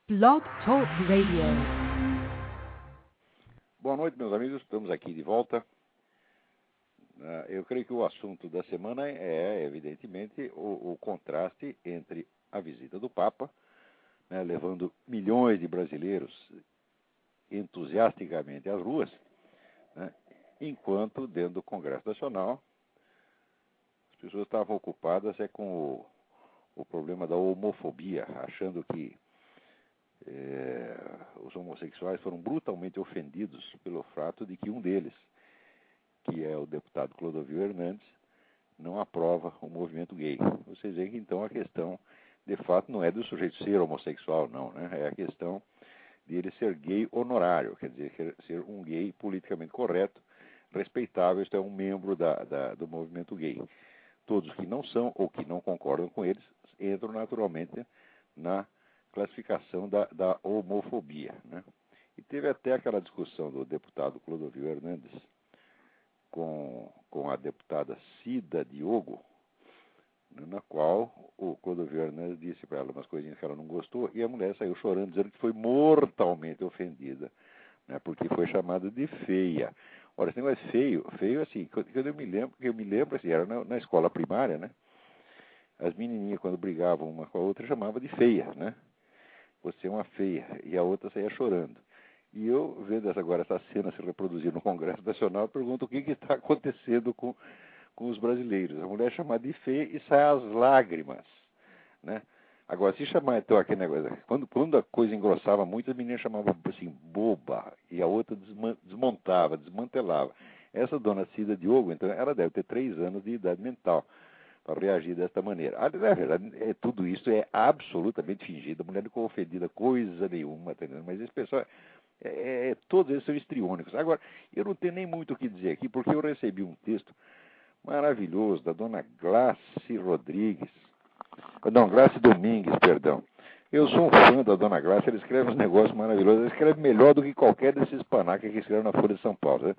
Blog Talk Radio. Boa noite, meus amigos. Estamos aqui de volta. Eu creio que o assunto da semana é, evidentemente, o contraste entre a visita do Papa, né, levando milhões de brasileiros entusiasticamente às ruas, né, enquanto, dentro do Congresso Nacional, as pessoas estavam ocupadas com o problema da homofobia, achando que os homossexuais foram brutalmente ofendidos pelo fato de que um deles, que é o deputado Clodovil Hernandes, não aprova o movimento gay. Vocês veem que então a questão, de fato, não é do sujeito ser homossexual, não, né? É a questão de ele ser gay honorário, quer dizer, ser um gay politicamente correto, respeitável, isto é, um membro do movimento gay. Todos que não são ou que não concordam com eles entram naturalmente na classificação da homofobia, né? E teve até aquela discussão do deputado Clodovil Hernandes com a deputada Cida Diogo, na qual o Clodovil Hernandes disse para ela umas coisinhas que ela não gostou, e a mulher saiu chorando, dizendo que foi mortalmente ofendida, né, porque foi chamada de feia. Ora, esse negócio é feio assim, quando eu me lembro assim, era na escola primária, né? As menininhas, quando brigavam uma com a outra, chamavam de feia, né? Você é uma feia, e a outra saía chorando. E eu, vendo agora essa cena se reproduzir no Congresso Nacional, pergunto o que está acontecendo com os brasileiros. A mulher é chamada de feia e sai as lágrimas, né? Agora, se chamar então aquele negócio, quando a coisa engrossava muito, a menina chamava assim, boba, e a outra desmontava, desmantelava. Essa dona Cida Diogo, então, ela deve ter 3 anos de idade mental para reagir desta maneira. Na verdade, tudo isso é absolutamente fingido. A mulher não ficou ofendida coisa nenhuma, entendeu? Mas esse pessoal, todos eles são histriônicos. Agora, eu não tenho nem muito o que dizer aqui, porque eu recebi um texto maravilhoso da dona Glácia Rodrigues. Não, Glácia Domingues, perdão. Eu sou um fã da dona Glácia, ela escreve uns negócios maravilhosos. Ela escreve melhor do que qualquer desses panacas que escrevem na Folha de São Paulo, né?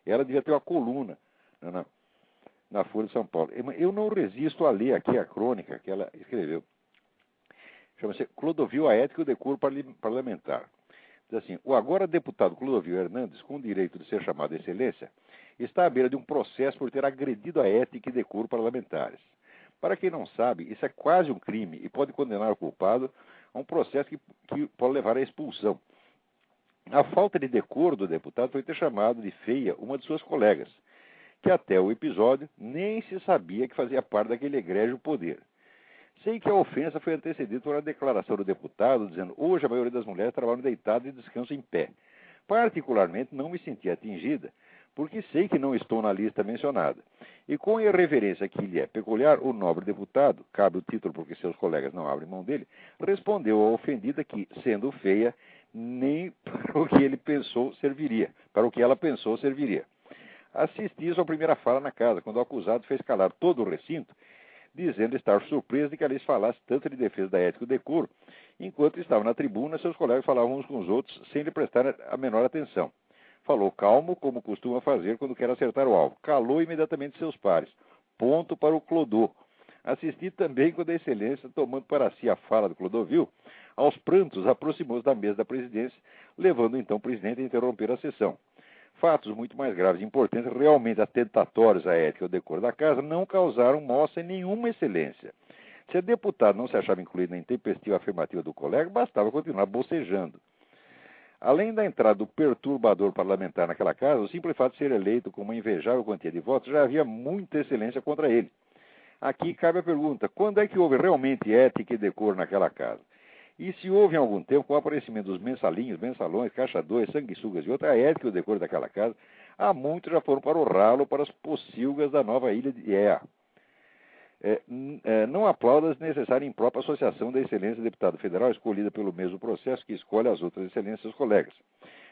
Ela devia ter uma coluna na Folha de São Paulo. Eu não resisto a ler aqui a crônica que ela escreveu. Chama-se Clodovil, a ética e o decoro parlamentar. Diz assim: o agora deputado Clodovil Hernandes, com o direito de ser chamado excelência, está à beira de um processo por ter agredido a ética e decoro parlamentares. Para quem não sabe, isso é quase um crime e pode condenar o culpado a um processo que pode levar à expulsão. A falta de decoro do deputado foi ter chamado de feia uma de suas colegas, que até o episódio nem se sabia que fazia parte daquele egrégio poder. Sei que a ofensa foi antecedida por uma declaração do deputado dizendo: hoje a maioria das mulheres trabalham deitadas e descansam em pé. Particularmente não me senti atingida, porque sei que não estou na lista mencionada. E com a irreverência que lhe é peculiar, o nobre deputado, cabe o título porque seus colegas não abrem mão dele, respondeu à ofendida que, sendo feia, nem para o que ele pensou serviria, para o que ela pensou serviria. Assisti a sua primeira fala na casa, quando o acusado fez calar todo o recinto, dizendo estar surpreso de que Alice falasse tanto de defesa da ética e do decoro, enquanto estava na tribuna, seus colegas falavam uns com os outros sem lhe prestar a menor atenção. Falou calmo, como costuma fazer quando quer acertar o alvo. Calou imediatamente seus pares. Ponto para o Clodô. Assisti também quando a excelência, tomando para si a fala do Clodovil, aos prantos aproximou-se da mesa da presidência, levando então o presidente a interromper a sessão. Fatos muito mais graves e importantes, realmente atentatórios à ética e ao decoro da casa, não causaram moça em nenhuma excelência. Se a deputada não se achava incluída na intempestiva afirmativa do colega, bastava continuar bocejando. Além da entrada do perturbador parlamentar naquela casa, o simples fato de ser eleito com uma invejável quantia de votos já havia muita excelência contra ele. Aqui cabe a pergunta: quando é que houve realmente ética e decoro naquela casa? E se houve em algum tempo, com o aparecimento dos mensalinhos, mensalões, caixa 2, sanguessugas e outra, ética e o decoro daquela casa, há muitos já foram para o ralo, para as pocilgas da nova ilha de Ea. Não aplauda a desnecessária e imprópria associação da excelência deputada federal escolhida pelo mesmo processo que escolhe as outras excelências seus colegas.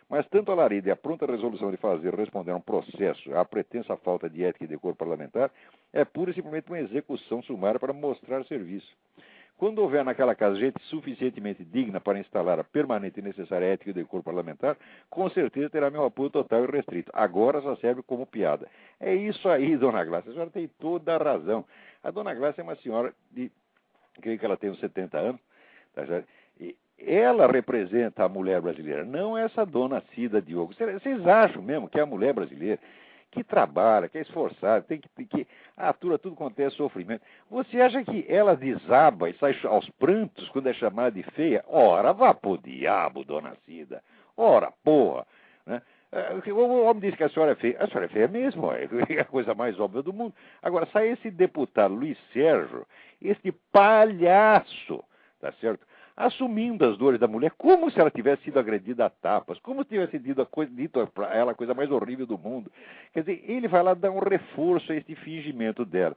Mas tanto a Larida e a pronta resolução de fazer responder a um processo à pretensa falta de ética e decoro parlamentar é pura e simplesmente uma execução sumária para mostrar serviço. Quando houver naquela casa gente suficientemente digna para instalar a permanente e necessária ética e decoro parlamentar, com certeza terá meu apoio total e restrito. Agora só serve como piada. É isso aí, dona Glácia. A senhora tem toda a razão. A dona Glácia é uma senhora creio que ela tem uns 70 anos, tá? ela representa a mulher brasileira, não essa dona Cida Diogo. Vocês acham mesmo que é a mulher brasileira que trabalha, que é esforçada, que atura tudo quanto é sofrimento? Você acha que ela desaba e sai aos prantos quando é chamada de feia? Ora, vá pro diabo, dona Cida. Ora, porra. Né? O homem disse que a senhora é feia mesmo, é a coisa mais óbvia do mundo. Agora, sai esse deputado Luiz Sérgio, esse palhaço, tá certo? Assumindo as dores da mulher, como se ela tivesse sido agredida a tapas, como se tivesse dito para ela a coisa mais horrível do mundo. Quer dizer, ele vai lá dar um reforço a esse fingimento dela.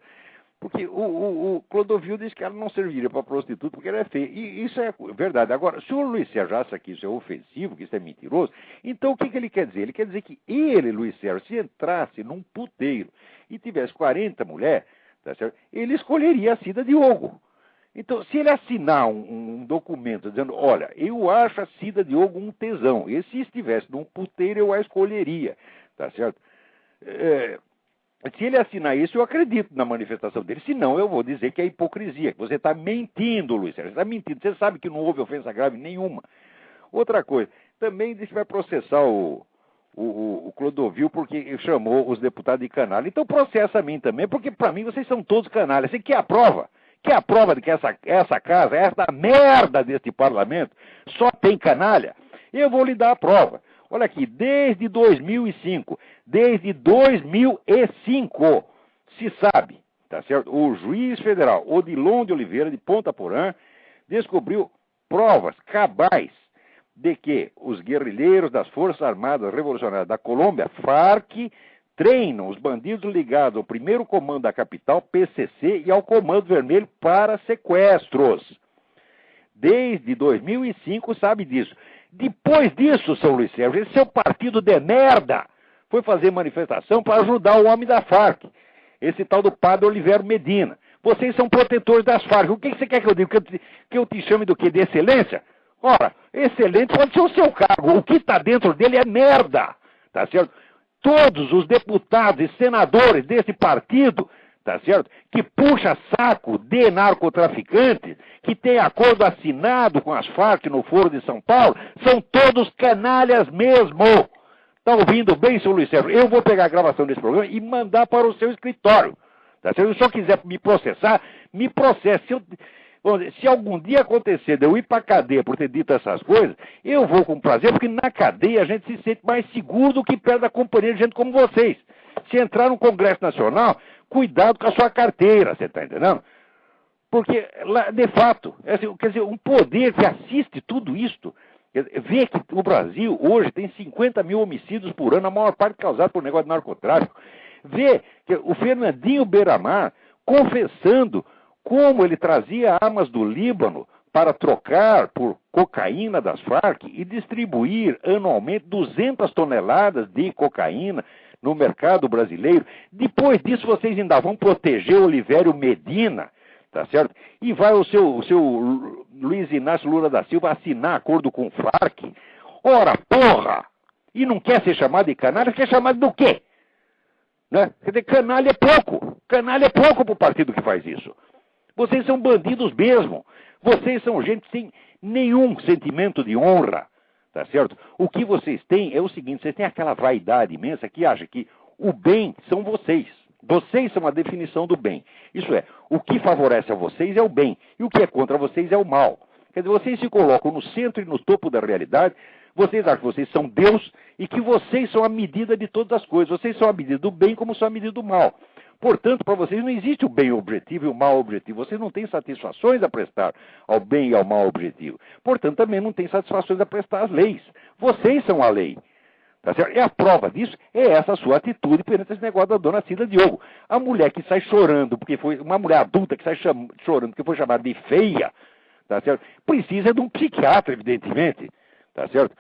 Porque o Clodovil disse que ela não serviria para prostituta porque ela é feia. E isso é verdade. Agora, se o Luiz Sérgio acha que isso é ofensivo, que isso é mentiroso, então o que ele quer dizer? Ele quer dizer que ele, Luiz Sérgio, se entrasse num puteiro e tivesse 40 mulheres, tá certo? Ele escolheria a Cida Diogo. Então, se ele assinar um documento dizendo, olha, eu acho a Cida Diogo um tesão, e se estivesse num puteiro eu a escolheria, tá certo? Se ele assinar isso, eu acredito na manifestação dele. Se não, eu vou dizer que é hipocrisia, que você está mentindo, Luiz Sérgio. Você está mentindo. Você sabe que não houve ofensa grave nenhuma. Outra coisa, também disse que vai processar o Clodovil porque chamou os deputados de canalha. Então processa a mim também, porque para mim vocês são todos canalhas. Você quer a prova? Quer a prova de que essa casa, essa merda deste parlamento, só tem canalha? Eu vou lhe dar a prova. Olha aqui, desde 2005, se sabe, tá certo? O juiz federal Odilon de Oliveira, de Ponta Porã, descobriu provas cabais de que os guerrilheiros das Forças Armadas Revolucionárias da Colômbia, FARC, treinam os bandidos ligados ao primeiro comando da capital, PCC, e ao Comando Vermelho para sequestros. Desde 2005 sabe disso. Depois disso, São Luís Sérgio, esse seu partido de merda foi fazer manifestação para ajudar o homem da FARC, esse tal do padre Oliveira Medina. Vocês são protetores das FARC. O que você quer que eu diga? Que eu te chame do quê? De excelência? Ora, excelente pode ser o seu cargo. O que está dentro dele é merda. Tá certo? Todos os deputados e senadores desse partido, tá certo? Que puxa saco de narcotraficantes, que tem acordo assinado com as Farc no Foro de São Paulo, são todos canalhas mesmo. Tá ouvindo bem, seu Luiz Sérgio? Eu vou pegar a gravação desse programa e mandar para o seu escritório. Tá certo? Se o senhor quiser me processar, me processe. Se algum dia acontecer de eu ir para a cadeia por ter dito essas coisas, eu vou com prazer, porque na cadeia a gente se sente mais seguro do que perto da companhia de gente como vocês. Se entrar no Congresso Nacional, cuidado com a sua carteira, você está entendendo? Porque, de fato, quer dizer, um poder que assiste tudo isto, vê que o Brasil hoje tem 50 mil homicídios por ano, a maior parte causada por negócio de narcotráfico. Vê que o Fernandinho Beiramar confessando como ele trazia armas do Líbano para trocar por cocaína das Farc e distribuir anualmente 200 toneladas de cocaína no mercado brasileiro. Depois disso, vocês ainda vão proteger o Olivério Medina, tá certo? E vai o seu Luiz Inácio Lula da Silva assinar acordo com o Farc. Ora, porra! E não quer ser chamado de canalha, quer chamado do quê? Né? Quer dizer, canalha é pouco. Canalha é pouco para o partido que faz isso. Vocês são bandidos mesmo. Vocês são gente sem nenhum sentimento de honra, tá certo? O que vocês têm é o seguinte, vocês têm aquela vaidade imensa que acha que o bem são vocês. Vocês são a definição do bem. Isso é, o que favorece a vocês é o bem, e o que é contra vocês é o mal. Quer dizer, vocês se colocam no centro e no topo da realidade, vocês acham que vocês são Deus e que vocês são a medida de todas as coisas. Vocês são a medida do bem como são a medida do mal. Portanto, para vocês não existe o bem objetivo e o mal objetivo. Vocês não têm satisfações a prestar ao bem e ao mal objetivo. Portanto, também não têm satisfações a prestar às leis. Vocês são a lei. Tá certo? E a prova disso é essa sua atitude perante esse negócio da dona Cida Diogo. A mulher que sai chorando, porque foi uma mulher adulta que sai chorando porque foi chamada de feia, tá certo? Precisa de um psiquiatra, evidentemente. Tá certo?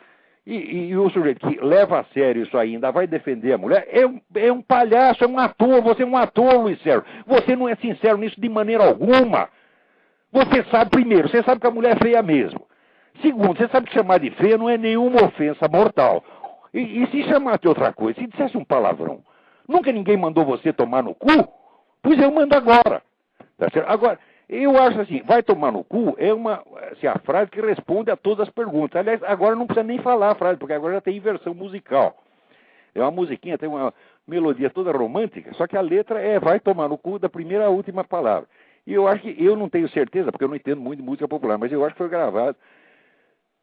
E o sujeito que leva a sério isso aí, ainda vai defender a mulher, é um palhaço, é um ator, você é um ator, Luiz Sérgio. Você não é sincero nisso de maneira alguma. Você sabe, primeiro, você sabe que a mulher é feia mesmo. Segundo, você sabe que chamar de feia não é nenhuma ofensa mortal. E se chamasse de outra coisa, se dissesse um palavrão, nunca ninguém mandou você tomar no cu? Pois eu mando agora. Tá certo? Agora, Eu acho assim, vai tomar no cu é assim, a frase que responde a todas as perguntas. Aliás, agora não precisa nem falar a frase, porque agora já tem inversão musical. É uma musiquinha, tem uma melodia toda romântica, só que a letra é vai tomar no cu da primeira à última palavra. E eu acho que, eu não tenho certeza, porque eu não entendo muito de música popular, mas eu acho que foi gravado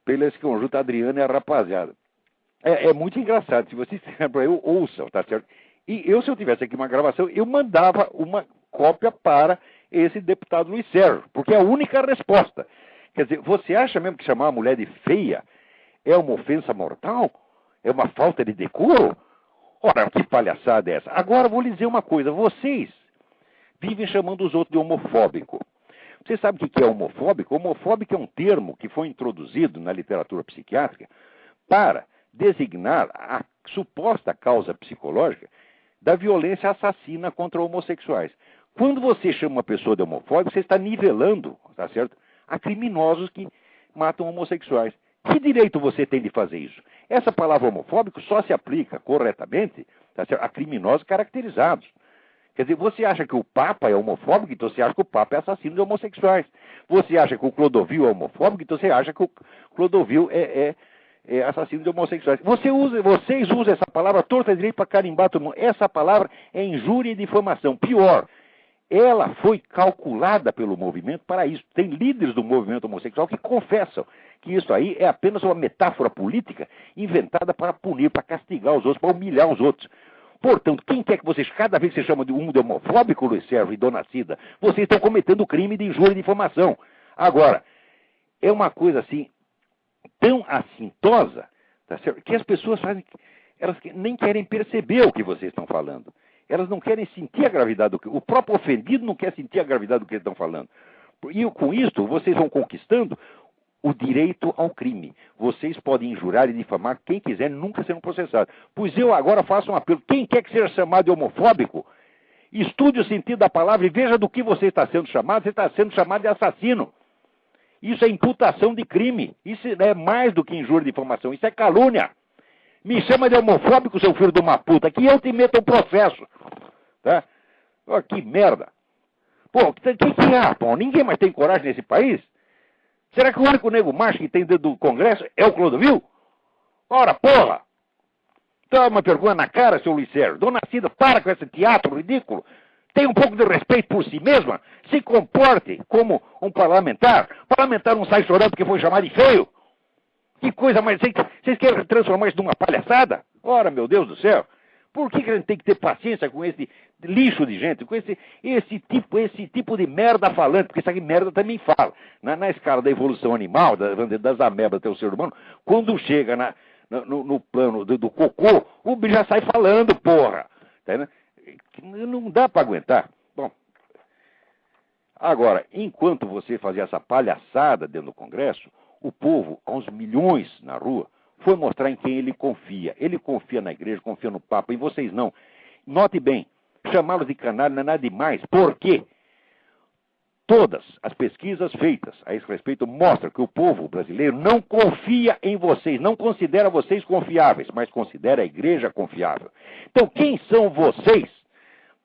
pelo esse conjunto Adriano e a rapaziada. É muito engraçado, se vocês eu ouçam, tá certo? E eu, se eu tivesse aqui uma gravação, eu mandava uma cópia para esse deputado Luiz Sérgio, porque é a única resposta. Quer dizer, você acha mesmo que chamar a mulher de feia é uma ofensa mortal? É uma falta de decoro? Ora, que palhaçada é essa? Agora, vou lhe dizer uma coisa. Vocês vivem chamando os outros de homofóbico. Você sabe o que é homofóbico? Homofóbico é um termo que foi introduzido na literatura psiquiátrica para designar a suposta causa psicológica da violência assassina contra homossexuais. Quando você chama uma pessoa de homofóbico, você está nivelando, tá certo? A criminosos que matam homossexuais. Que direito você tem de fazer isso? Essa palavra homofóbico só se aplica corretamente, tá certo, a criminosos caracterizados. Quer dizer, você acha que o Papa é homofóbico, então você acha que o Papa é assassino de homossexuais. Você acha que o Clodovil é homofóbico, então você acha que o Clodovil é assassino de homossexuais. Vocês usam essa palavra torta direito para carimbar todo mundo. Essa palavra é injúria e difamação. Pior, ela foi calculada pelo movimento para isso. Tem líderes do movimento homossexual que confessam que isso aí é apenas uma metáfora política inventada para punir, para castigar os outros, para humilhar os outros. Portanto, quem quer que vocês, cada vez que você chama de um de homofóbico, Luiz Sérgio e Dona Cida, vocês estão cometendo crime de injúria e difamação. Agora, é uma coisa assim, tão assintosa, tá certo? Que as pessoas fazem, elas nem querem perceber o que vocês estão falando. Elas não querem sentir a gravidade do que... O próprio ofendido não quer sentir a gravidade do que eles estão falando. E com isso, vocês vão conquistando o direito ao crime. Vocês podem injurar e difamar quem quiser, nunca serão processados. Pois eu agora faço um apelo. Quem quer que seja chamado de homofóbico, estude o sentido da palavra e veja do que você está sendo chamado. Você está sendo chamado de assassino. Isso é imputação de crime. Isso é mais do que injúria e difamação. Isso é calúnia. Me chama de homofóbico, seu filho de uma puta, que eu te meto um processo. Tá? Oh, que merda. Pô, o que há, pô? Ninguém mais tem coragem nesse país? Será que o único nego macho que tem dentro do Congresso é o Clodovil? Ora, porra! Toma uma vergonha na cara, seu Luiz Sérgio. Dona Cida, para com esse teatro ridículo. Tenha um pouco de respeito por si mesma. Se comporte como um parlamentar. O parlamentar não sai chorando porque foi chamado de feio. Que coisa mais... Vocês querem transformar isso numa palhaçada? Ora, meu Deus do céu. Por que a gente tem que ter paciência com esse lixo de gente, com esse tipo de merda falante? Porque isso aqui merda também fala. Na escala da evolução animal, das amebas até o ser humano, quando chega no plano do cocô, o bicho já sai falando, porra. Tá, não dá para aguentar. Bom, agora, enquanto você fazia essa palhaçada dentro do Congresso, o povo, aos milhões na rua, foi mostrar em quem ele confia. Ele confia na igreja, confia no Papa, em vocês não. Note bem, chamá-los de canalha não é nada demais. Por quê? Todas as pesquisas feitas a esse respeito mostram que o povo brasileiro não confia em vocês, não considera vocês confiáveis, mas considera a igreja confiável. Então, quem são vocês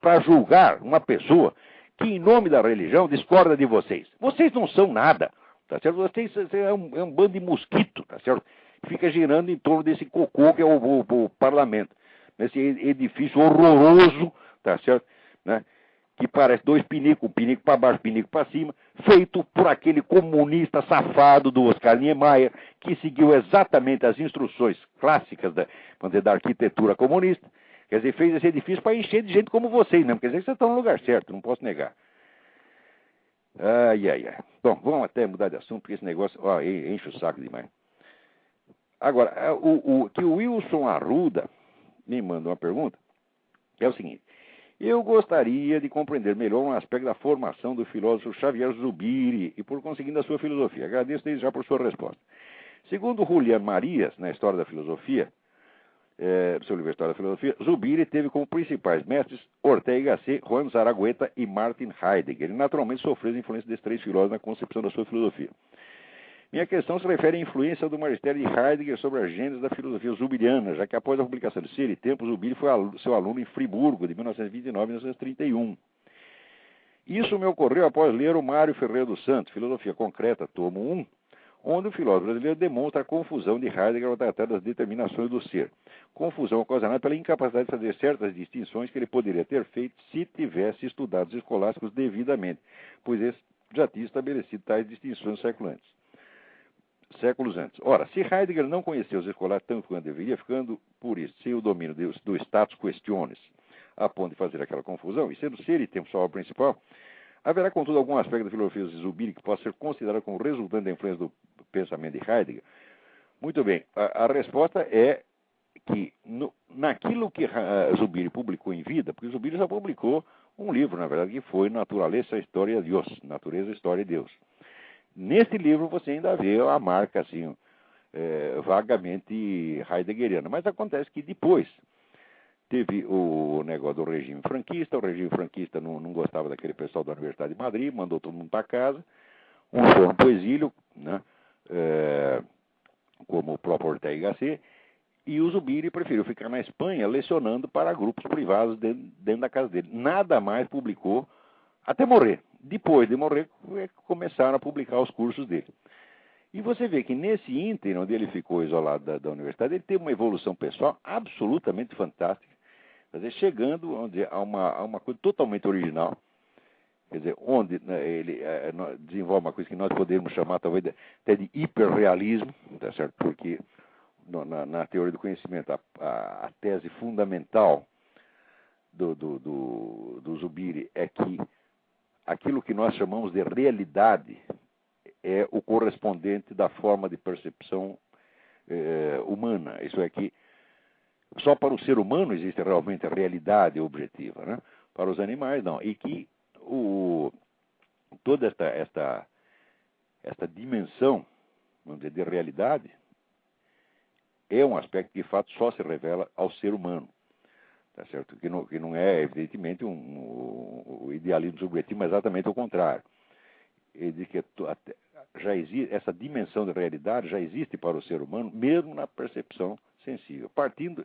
para julgar uma pessoa que, em nome da religião, discorda de vocês? Vocês não são nada, tá certo? Vocês é um bando de mosquito, tá certo? Fica girando em torno desse cocô que é o parlamento. Nesse edifício horroroso, tá certo? Né? Que parece dois pinicos, um pinico para baixo, um pinico para cima, feito por aquele comunista safado do Oscar Niemeyer, que seguiu exatamente as instruções clássicas da arquitetura comunista. Quer dizer, fez esse edifício para encher de gente como vocês mesmo. Quer dizer, vocês estão no lugar certo, não posso negar. Ai. Bom, vamos até mudar de assunto, porque esse negócio enche o saco demais. Agora, que o Wilson Arruda me manda uma pergunta, que é o seguinte: eu gostaria de compreender melhor um aspecto da formação do filósofo Xavier Zubiri e, por conseguinte, da sua filosofia. Agradeço desde já por sua resposta. Segundo Julián Marias, na História da Filosofia, seu livro História da Filosofia, Zubiri teve como principais mestres Ortega y Gasset, Juan Zaragoza e Martin Heidegger. Ele naturalmente sofreu as influências desses três filósofos na concepção da sua filosofia. Minha questão se refere à influência do magistério de Heidegger sobre a gênese da filosofia zubiriana, já que após a publicação de Ser e Tempo, Zubiri foi seu aluno em Friburgo, de 1929 a 1931. Isso me ocorreu após ler o Mário Ferreira dos Santos, Filosofia Concreta, tomo 1, onde o filósofo brasileiro demonstra a confusão de Heidegger ao tratar das determinações do ser. Confusão ocasionada pela incapacidade de fazer certas distinções que ele poderia ter feito se tivesse estudado os escolásticos devidamente, pois esse já tinha estabelecido tais distinções séculos antes. Ora, se Heidegger não conheceu os escolásticos tanto quanto deveria, ficando, por isso, sem o domínio do status questiones, a ponto de fazer aquela confusão, e sendo ser e tempo sua obra principal, haverá, contudo, algum aspecto da filosofia de Zubiri que possa ser considerado como resultante da influência do pensamento de Heidegger? Muito bem, a resposta é que naquilo que Zubiri publicou em vida, porque Zubiri já publicou um livro, na verdade, que foi Naturaleza, História de Deus, Natureza, História de Deus. Nesse livro você ainda vê a marca, assim, vagamente heideggeriana, mas acontece que depois teve o negócio do regime franquista. O regime franquista não gostava daquele pessoal da Universidade de Madrid, mandou todo mundo para casa. Uns foram para o exílio, né, como o próprio Ortega y Gasset, e o Zubiri preferiu ficar na Espanha lecionando para grupos privados dentro da casa dele. Nada mais publicou até morrer. Depois de morrer, começaram a publicar os cursos dele. E você vê que nesse ínterim, onde ele ficou isolado da universidade, ele teve uma evolução pessoal absolutamente fantástica. Quer dizer, chegando a uma coisa totalmente original, quer dizer, onde, né, ele desenvolve uma coisa que nós podemos chamar talvez até de hiperrealismo, tá certo? Porque na teoria do conhecimento, a tese fundamental do Zubiri é que aquilo que nós chamamos de realidade é o correspondente da forma de percepção humana. Isso é que só para o ser humano existe realmente a realidade objetiva, né? Para os animais, não. E que toda esta dimensão, vamos dizer, de realidade é um aspecto que, de fato, só se revela ao ser humano. Tá certo? Que não é, evidentemente, o idealismo subjetivo, mas exatamente o contrário. Ele diz que já existe, essa dimensão de realidade já existe para o ser humano, mesmo na percepção sensível. Partindo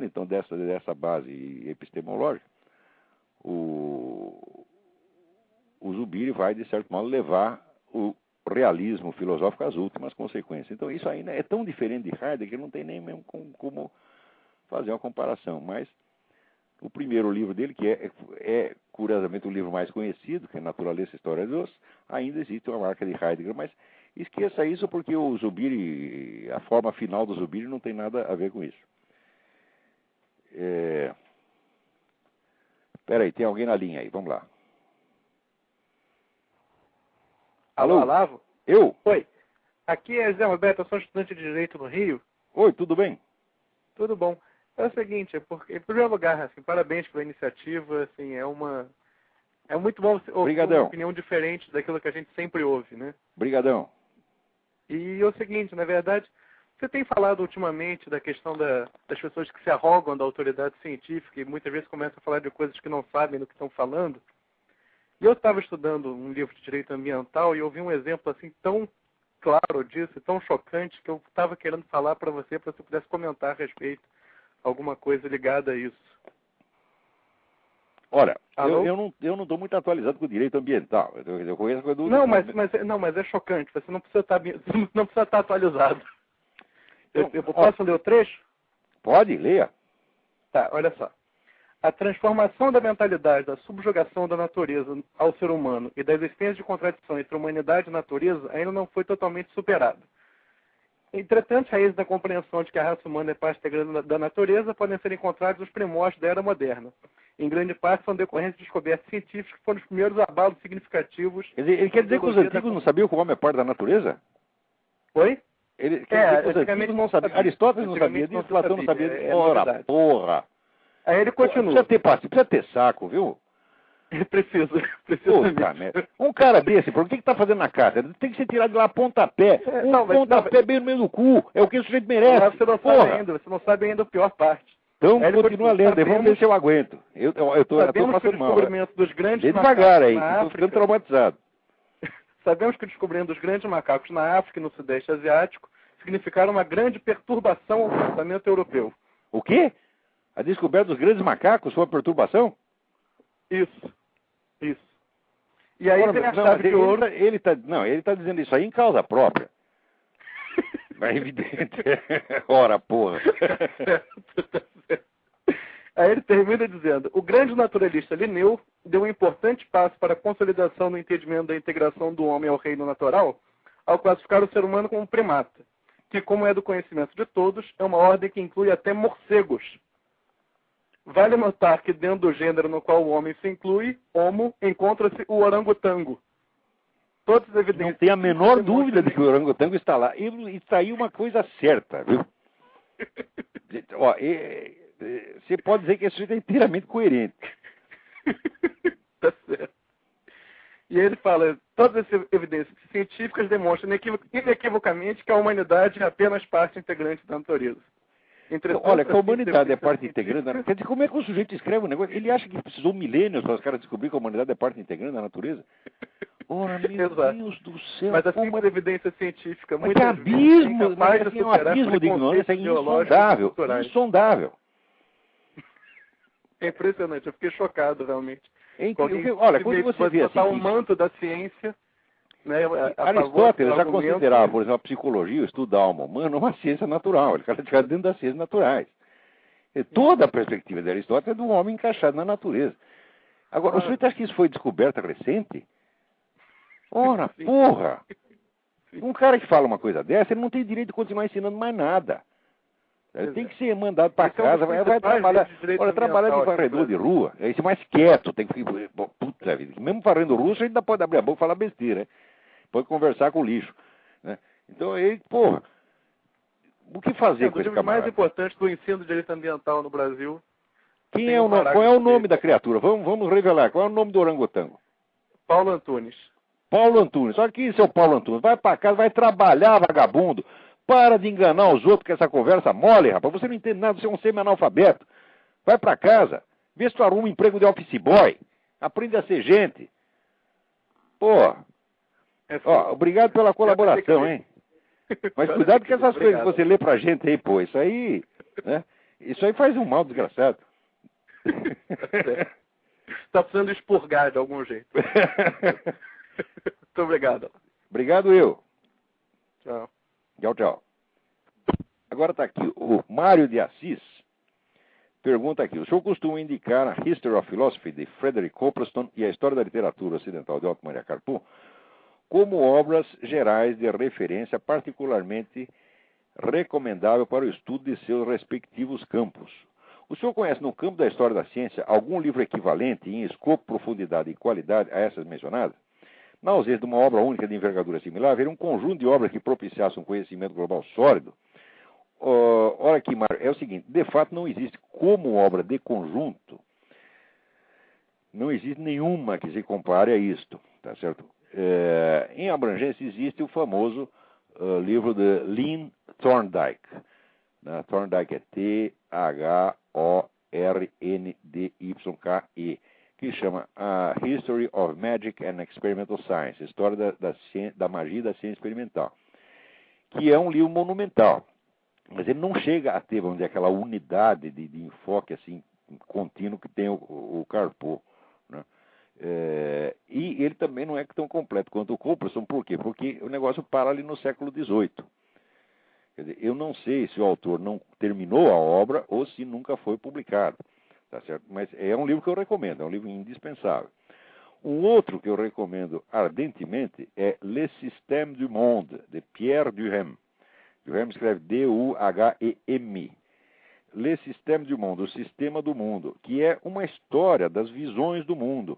então, dessa base epistemológica, o Zubiri vai, de certo modo, levar o realismo filosófico às últimas consequências. Então, isso ainda é tão diferente de Heidegger que não tem nem mesmo como fazer uma comparação. Mas o primeiro livro dele, que é curiosamente o livro mais conhecido, que é Naturaleza, História de Deus, ainda existe uma marca de Heidegger, mas esqueça isso porque o Zubiri, a forma final do Zubiri não tem nada a ver com isso. Espera aí, tem alguém na linha aí, vamos lá. Alô, Olavo? Eu? Oi. Aqui é Zé Roberto, eu sou estudante de Direito no Rio. Oi, tudo bem? Tudo bom. É o seguinte, em primeiro lugar, assim, parabéns pela iniciativa, assim, é muito bom ouvir uma opinião diferente daquilo que a gente sempre ouve, né? Obrigadão. E é o seguinte, na verdade, você tem falado ultimamente da questão das pessoas que se arrogam da autoridade científica e muitas vezes começam a falar de coisas que não sabem do que estão falando. E eu estava estudando um livro de direito ambiental e eu vi um exemplo assim tão claro disso, tão chocante, que eu estava querendo falar para você pudesse comentar a respeito, alguma coisa ligada a isso. Olha, eu não estou muito atualizado com o direito ambiental. Eu conheço a coisa do... Não, mas é chocante. Você não precisa estar atualizado. Então, eu posso ler o trecho? Pode, leia. Tá, olha só. A transformação da mentalidade da subjugação da natureza ao ser humano e da existência de contradição entre humanidade e natureza ainda não foi totalmente superada. Entretanto, as raízes da compreensão de que a raça humana é parte integrante da natureza podem ser encontradas nos primórdios da era moderna. Em grande parte são decorrentes de descobertas científicas que foram os primeiros abalos significativos. Ele quer dizer que os antigos não sabiam que o homem é parte da natureza? Oi? Ele quer dizer que os antigos não sabiam. Aristóteles não sabia disso, Platão não sabia disso. Porra! Aí ele continua. Precisa ter saco, viu? Precisa mesmo. Um cara desse, por que está fazendo na casa? Tem que ser tirado de lá a pontapé. Pontapé bem no meio do cu. É o que o sujeito merece. Mas você não sabe ainda a pior parte. Então continua lendo, vamos ver se eu aguento. Eu tô passando mal. Dos grandes devagar aí, estou ficando traumatizado. Sabemos que o descobrimento dos grandes macacos na África e no Sudeste Asiático significaram uma grande perturbação ao pensamento europeu. O quê? A descoberta dos grandes macacos foi uma perturbação? Isso. Isso. E aí tem a chave de ouro. Ele tá dizendo isso aí em causa própria. É evidente. Ora, porra. Tá certo. Aí ele termina dizendo: o grande naturalista Linneu deu um importante passo para a consolidação do entendimento da integração do homem ao reino natural, ao classificar o ser humano como um primata, que, como é do conhecimento de todos, é uma ordem que inclui até morcegos. Vale notar que dentro do gênero no qual o homem se inclui, Homo, encontra-se o orangotango. Todas as evidências... Não tem a menor dúvida de que o orangotango está lá. E está aí uma coisa certa, viu? Ó, você pode dizer que isso é inteiramente coerente. Tá certo. E ele fala, todas as evidências científicas demonstram inequivocamente que a humanidade é apenas parte integrante da natureza. Entretanto, olha, que a humanidade é parte integrante da natureza. Quer dizer, como é que o sujeito escreve um negócio? Ele acha que precisou milênios para os caras descobrir que a humanidade é parte integrante da natureza? Ora, meu Deus do céu. Mas a simples evidência científica, muito abismo, mas assim, um abismo de ignorância insondável. Insondável. É impressionante, eu fiquei chocado realmente. Olha, quando você vê assim... o manto da ciência... Né, Aristóteles já considerava, por exemplo, a psicologia, o estudo da alma humana, uma ciência natural. Ele está dentro das ciências naturais. E toda a perspectiva de Aristóteles é do homem encaixado na natureza. Agora, o sujeito acha que isso foi descoberta recente? Ora, porra! Um cara que fala uma coisa dessa, ele não tem direito de continuar ensinando mais nada. Ele tem que ser mandado para casa, vai trabalhar. Olha, trabalhar de varredor de rua, é ser mais quieto, tem que ficar. Puta vida, mesmo varrendo rua, a gente ainda pode abrir a boca e falar besteira, né? Pode conversar com o lixo. Né? Então, aí, porra, o que fazer com esse camarada? O mais importante do ensino de direito ambiental no Brasil. Qual é o nome da criatura? Vamos revelar. Qual é o nome do orangotango? Paulo Antunes. Paulo Antunes. Olha aqui, seu Paulo Antunes. Vai para casa, vai trabalhar, vagabundo. Para de enganar os outros com essa conversa mole, rapaz. Você não entende nada, você é um semi-analfabeto. Vai para casa. Vê se tu arruma um emprego de office boy. Aprende a ser gente. Porra. Obrigado pela colaboração, hein? Mas cuidado com essas coisas que você lê pra gente aí, pô. Isso aí, né? Isso aí faz um mal desgraçado. Tá precisando expurgar de algum jeito. Muito obrigado. Obrigado eu. Tchau. Tchau, tchau. Agora está aqui o Mário de Assis. Pergunta aqui. O senhor costuma indicar a History of Philosophy de Frederick Copleston e a História da Literatura Ocidental de Otto Maria Carpo como obras gerais de referência particularmente recomendável para o estudo de seus respectivos campos. O senhor conhece no campo da história da ciência algum livro equivalente em escopo, profundidade e qualidade a essas mencionadas? Na ausência de uma obra única de envergadura similar, haveria um conjunto de obras que propiciassem um conhecimento global sólido? Olha aqui, Mário, é o seguinte, de fato não existe como obra de conjunto, não existe nenhuma que se compare a isto, tá certo? Em abrangência existe o famoso livro de Lynn Thorndike. Né? Thorndike é Thorndike, que chama a History of Magic and Experimental Science, História da Magia e da Ciência Experimental, que é um livro monumental, mas ele não chega a ter, vamos dizer, aquela unidade de enfoque assim, contínuo que tem o Carpo. Né? E ele também não é tão completo quanto o Copleston. Por quê? Porque o negócio para ali no século XVIII. Quer dizer, eu não sei se o autor não terminou a obra ou se nunca foi publicado. Tá certo? Mas é um livro que eu recomendo, é um livro indispensável. Um outro que eu recomendo ardentemente é Le Système du Monde, de Pierre Duhem. Duhem escreve D-U-H-E-M. Le Système du Monde, o Sistema do Mundo, que é uma história das visões do mundo.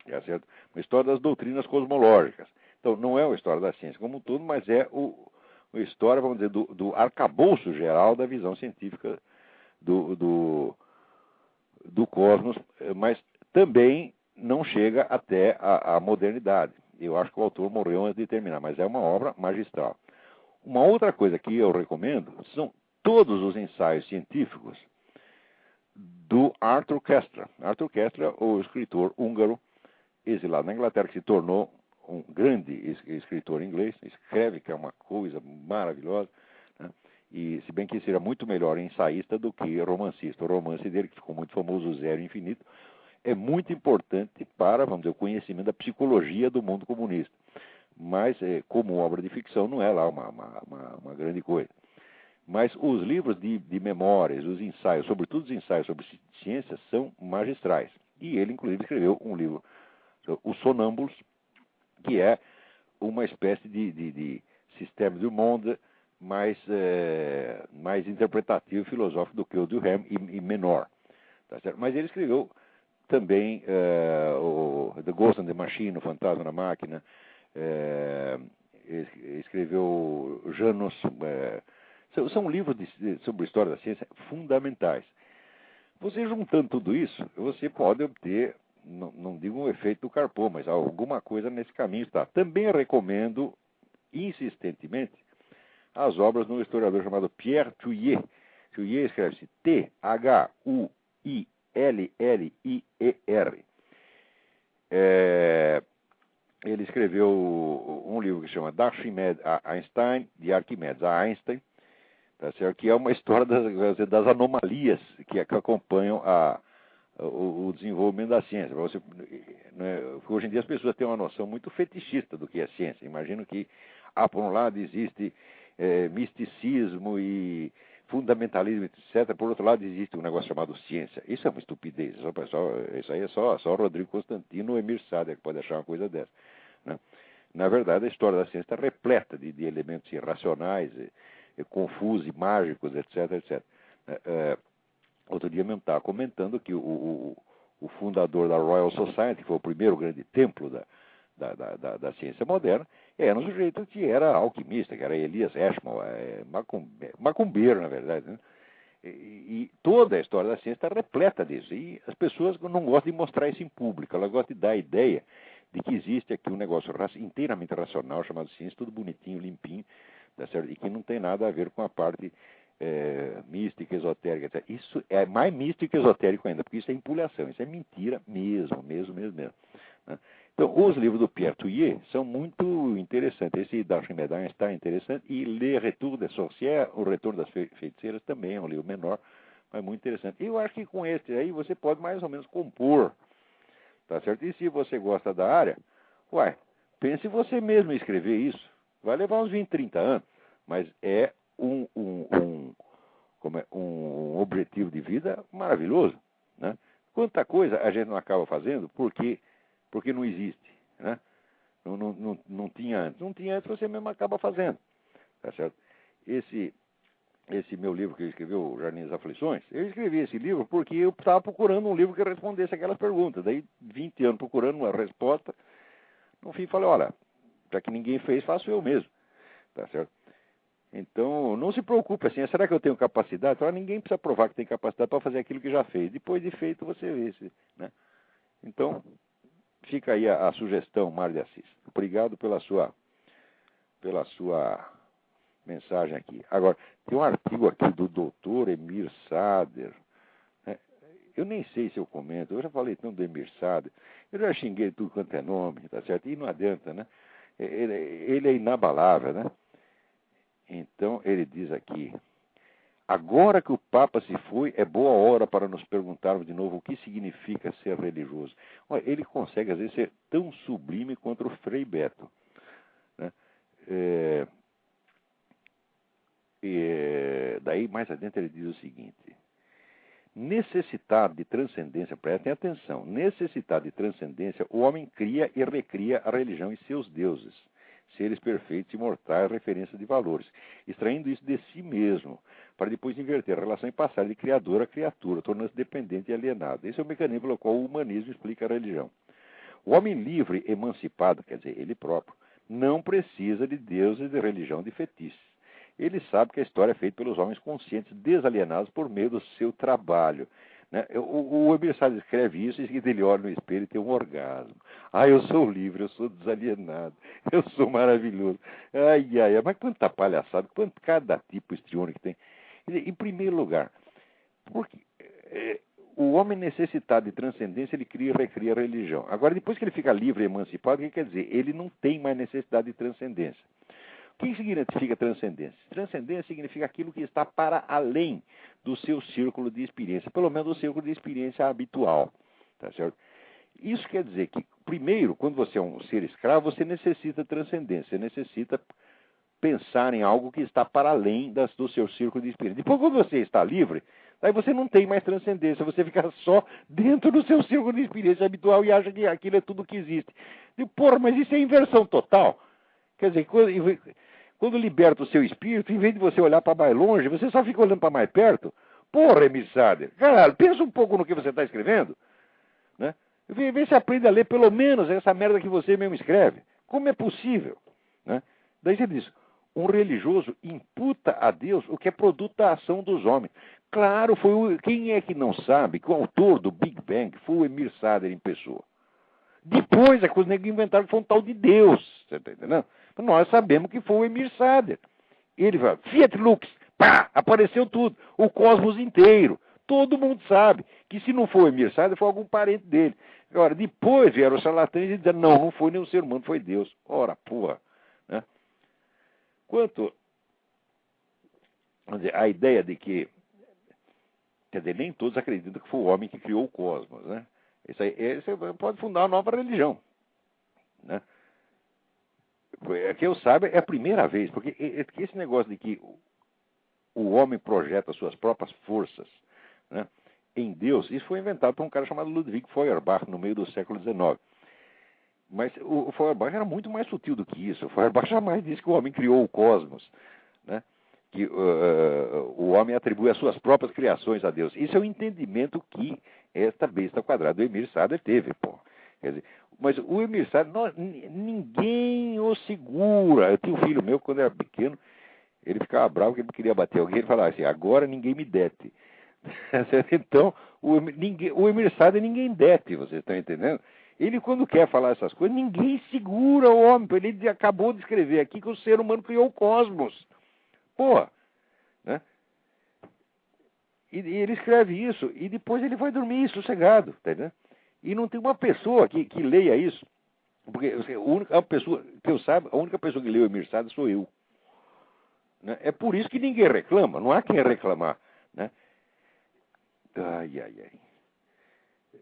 Tá certo? Uma história das doutrinas cosmológicas. Então, não é uma história da ciência como um todo, mas é uma história, vamos dizer, do arcabouço geral da visão científica do cosmos, mas também não chega até a modernidade. Eu acho que o autor morreu antes de terminar, mas é uma obra magistral. Uma outra coisa que eu recomendo são todos os ensaios científicos do Arthur Koestler. Arthur Koestler, o escritor húngaro, exilado na Inglaterra, que se tornou um grande escritor inglês, escreve, que é uma coisa maravilhosa, né? E se bem que seria muito melhor ensaísta do que romancista. O romance dele, que ficou muito famoso, O Zero Infinito, é muito importante para, vamos dizer, o conhecimento da psicologia do mundo comunista. Mas, como obra de ficção, não é lá uma grande coisa. Mas os livros de memórias, os ensaios, sobretudo os ensaios sobre ciência, são magistrais. E ele, inclusive, escreveu um livro, Os Sonâmbulos, que é uma espécie de sistema do monde mais interpretativo e filosófico do que o Durkheim e menor. Tá certo? Mas ele escreveu também o The Ghost and the Machine, o Fantasma na Máquina, escreveu Janus. São livros sobre a história da ciência fundamentais. Você juntando tudo isso, você pode obter, não digo um efeito do Carpo, mas alguma coisa nesse caminho está. Também recomendo insistentemente as obras de um historiador chamado Pierre Thuillier. Thuillier escreve-se Thuillier. Ele escreveu um livro que se chama D'Archimedes a Einstein, de Arquimedes a Einstein, tá certo? Que é uma história das anomalias que acompanham o desenvolvimento da ciência. Você, né, hoje em dia as pessoas têm uma noção muito fetichista do que é ciência. Imagino que, por um lado, existe misticismo e fundamentalismo, etc. Por outro lado, existe um negócio chamado ciência. Isso é uma estupidez. Isso aí é só Rodrigo Constantino ou Emir Sader que pode achar uma coisa dessa, né? Na verdade, a história da ciência está repleta de elementos irracionais, confusos, mágicos, etc. Outro dia mesmo estava comentando que o fundador da Royal Society, que foi o primeiro grande templo da ciência moderna, era um sujeito que era alquimista, que era Elias Ashmole, macumbeiro, na verdade, né? E toda a história da ciência está repleta disso. E as pessoas não gostam de mostrar isso em público, elas gostam de dar a ideia de que existe aqui um negócio inteiramente racional chamado ciência, tudo bonitinho, limpinho, tá certo? E que não tem nada a ver com a parte mística, esotérica, etc. Isso é mais místico e esotérico ainda, porque isso é empulhação, isso é mentira mesmo. Né? Então, os livros do Pierre Thuillier são muito interessantes. Esse d'Archimedes a Einstein é interessante, e Le Retour des Sorcières, O Retorno das Feiticeiras, também é um livro menor, mas muito interessante. E eu acho que com esse aí você pode mais ou menos compor, tá certo? E se você gosta da área, pense você mesmo em escrever isso. Vai levar uns 20, 30 anos, mas é um objetivo de vida maravilhoso, né? Quanta coisa a gente não acaba fazendo porque não existe, né? Não tinha antes. Não tinha antes, você mesmo acaba fazendo, tá certo? Esse meu livro que eu escrevi, O Jardim das Aflições, eu escrevi esse livro porque eu estava procurando um livro que respondesse aquelas perguntas. Daí, 20 anos procurando uma resposta, no fim falei, olha, já que ninguém fez, faço eu mesmo, tá certo? Então, não se preocupe assim, será que eu tenho capacidade? Então, ninguém precisa provar que tem capacidade para fazer aquilo que já fez. Depois de feito, você vê, né? Então, fica aí a sugestão, Mário de Assis. Obrigado pela sua mensagem aqui. Agora, tem um artigo aqui do doutor Emir Sader, né? Eu nem sei se eu comento, eu já falei tanto do Emir Sader, eu já xinguei tudo quanto é nome, tá certo? E não adianta, né? Ele é inabalável, né? Então, ele diz aqui: agora que o Papa se foi, é boa hora para nos perguntarmos de novo o que significa ser religioso. Olha, ele consegue, às vezes, ser tão sublime quanto o Frei Beto, né? Daí, mais adiante, ele diz o seguinte: necessitado de transcendência, prestem atenção, necessitado de transcendência, o homem cria e recria a religião e seus deuses, seres perfeitos e imortais, referência de valores, extraindo isso de si mesmo, para depois inverter a relação e passar de criador a criatura, tornando-se dependente e alienado. Esse é o mecanismo pelo qual o humanismo explica a religião. O homem livre, emancipado, quer dizer, ele próprio, não precisa de deuses, de religião, de fetiches. Ele sabe que a história é feita pelos homens conscientes, desalienados por meio do seu trabalho, né? O Emir Sader escreve isso e ele olha no espelho e tem um orgasmo. Eu sou livre, eu sou desalienado, eu sou maravilhoso. Mas quanta palhaçada, cada tipo histriônico que tem. Em primeiro lugar, porque o homem necessitado de transcendência, ele cria e recria a religião. Agora, depois que ele fica livre e emancipado, o que quer dizer? Ele não tem mais necessidade de transcendência. O que significa transcendência? Transcendência significa aquilo que está para além do seu círculo de experiência, pelo menos do círculo de experiência habitual, tá certo? Isso quer dizer que, primeiro, quando você é um ser escravo, você necessita de transcendência, você necessita pensar em algo que está para além do seu círculo de experiência. Depois, quando você está livre, aí você não tem mais transcendência, você fica só dentro do seu círculo de experiência habitual e acha que aquilo é tudo que existe. E, porra, mas isso é inversão total. Quer dizer, quando liberta o seu espírito, em vez de você olhar para mais longe, você só fica olhando para mais perto. Porra, Emir Sader, caralho, pensa um pouco no que você está escrevendo, né? Vê se aprende a ler pelo menos essa merda que você mesmo escreve. Como é possível? Né? Daí você diz, um religioso imputa a Deus o que é produto da ação dos homens. Claro, quem é que não sabe que o autor do Big Bang foi o Emir Sader em pessoa? Depois a coisa que inventaram que foi um tal de Deus. Você está entendendo? Nós sabemos que foi o Emir Sader. Ele fala, Fiat Lux, pá, apareceu tudo. O cosmos inteiro. Todo mundo sabe que se não for o Emir Sader, foi algum parente dele. Agora, depois vieram os charlatães e disseram, não foi nenhum ser humano, foi Deus. Ora, porra. Né? Quanto a ideia de que, quer dizer, nem todos acreditam que foi o homem que criou o cosmos, né? Isso aí, você pode fundar uma nova religião, né? Que eu saiba, é a primeira vez, porque esse negócio de que o homem projeta suas próprias forças, né, em Deus, isso foi inventado por um cara chamado Ludwig Feuerbach no meio do século XIX. Mas o Feuerbach era muito mais sutil do que isso. O Feuerbach jamais disse que o homem criou o cosmos, né? Que o homem atribui as suas próprias criações a Deus. Isso é o entendimento que esta besta quadrada do Emir Sader teve, pô. Quer dizer, mas o Emir Sader, ninguém o segura. Eu tinha um filho meu, quando era pequeno, ele ficava bravo que ele queria bater alguém, ele falava assim, agora ninguém me dete. Então, o Emir Sader ninguém dete, vocês estão entendendo? Ele, quando quer falar essas coisas, ninguém segura o homem. Ele acabou de escrever aqui que o ser humano criou o cosmos. Pô, né? E ele escreve isso, e depois ele vai dormir sossegado, tá entendendo? E não tem uma pessoa que leia isso, porque a pessoa que eu saiba, a única pessoa que leu o Emir Sader sou eu. Né? É por isso que ninguém reclama, não há quem reclamar, né? Ai, ai, ai.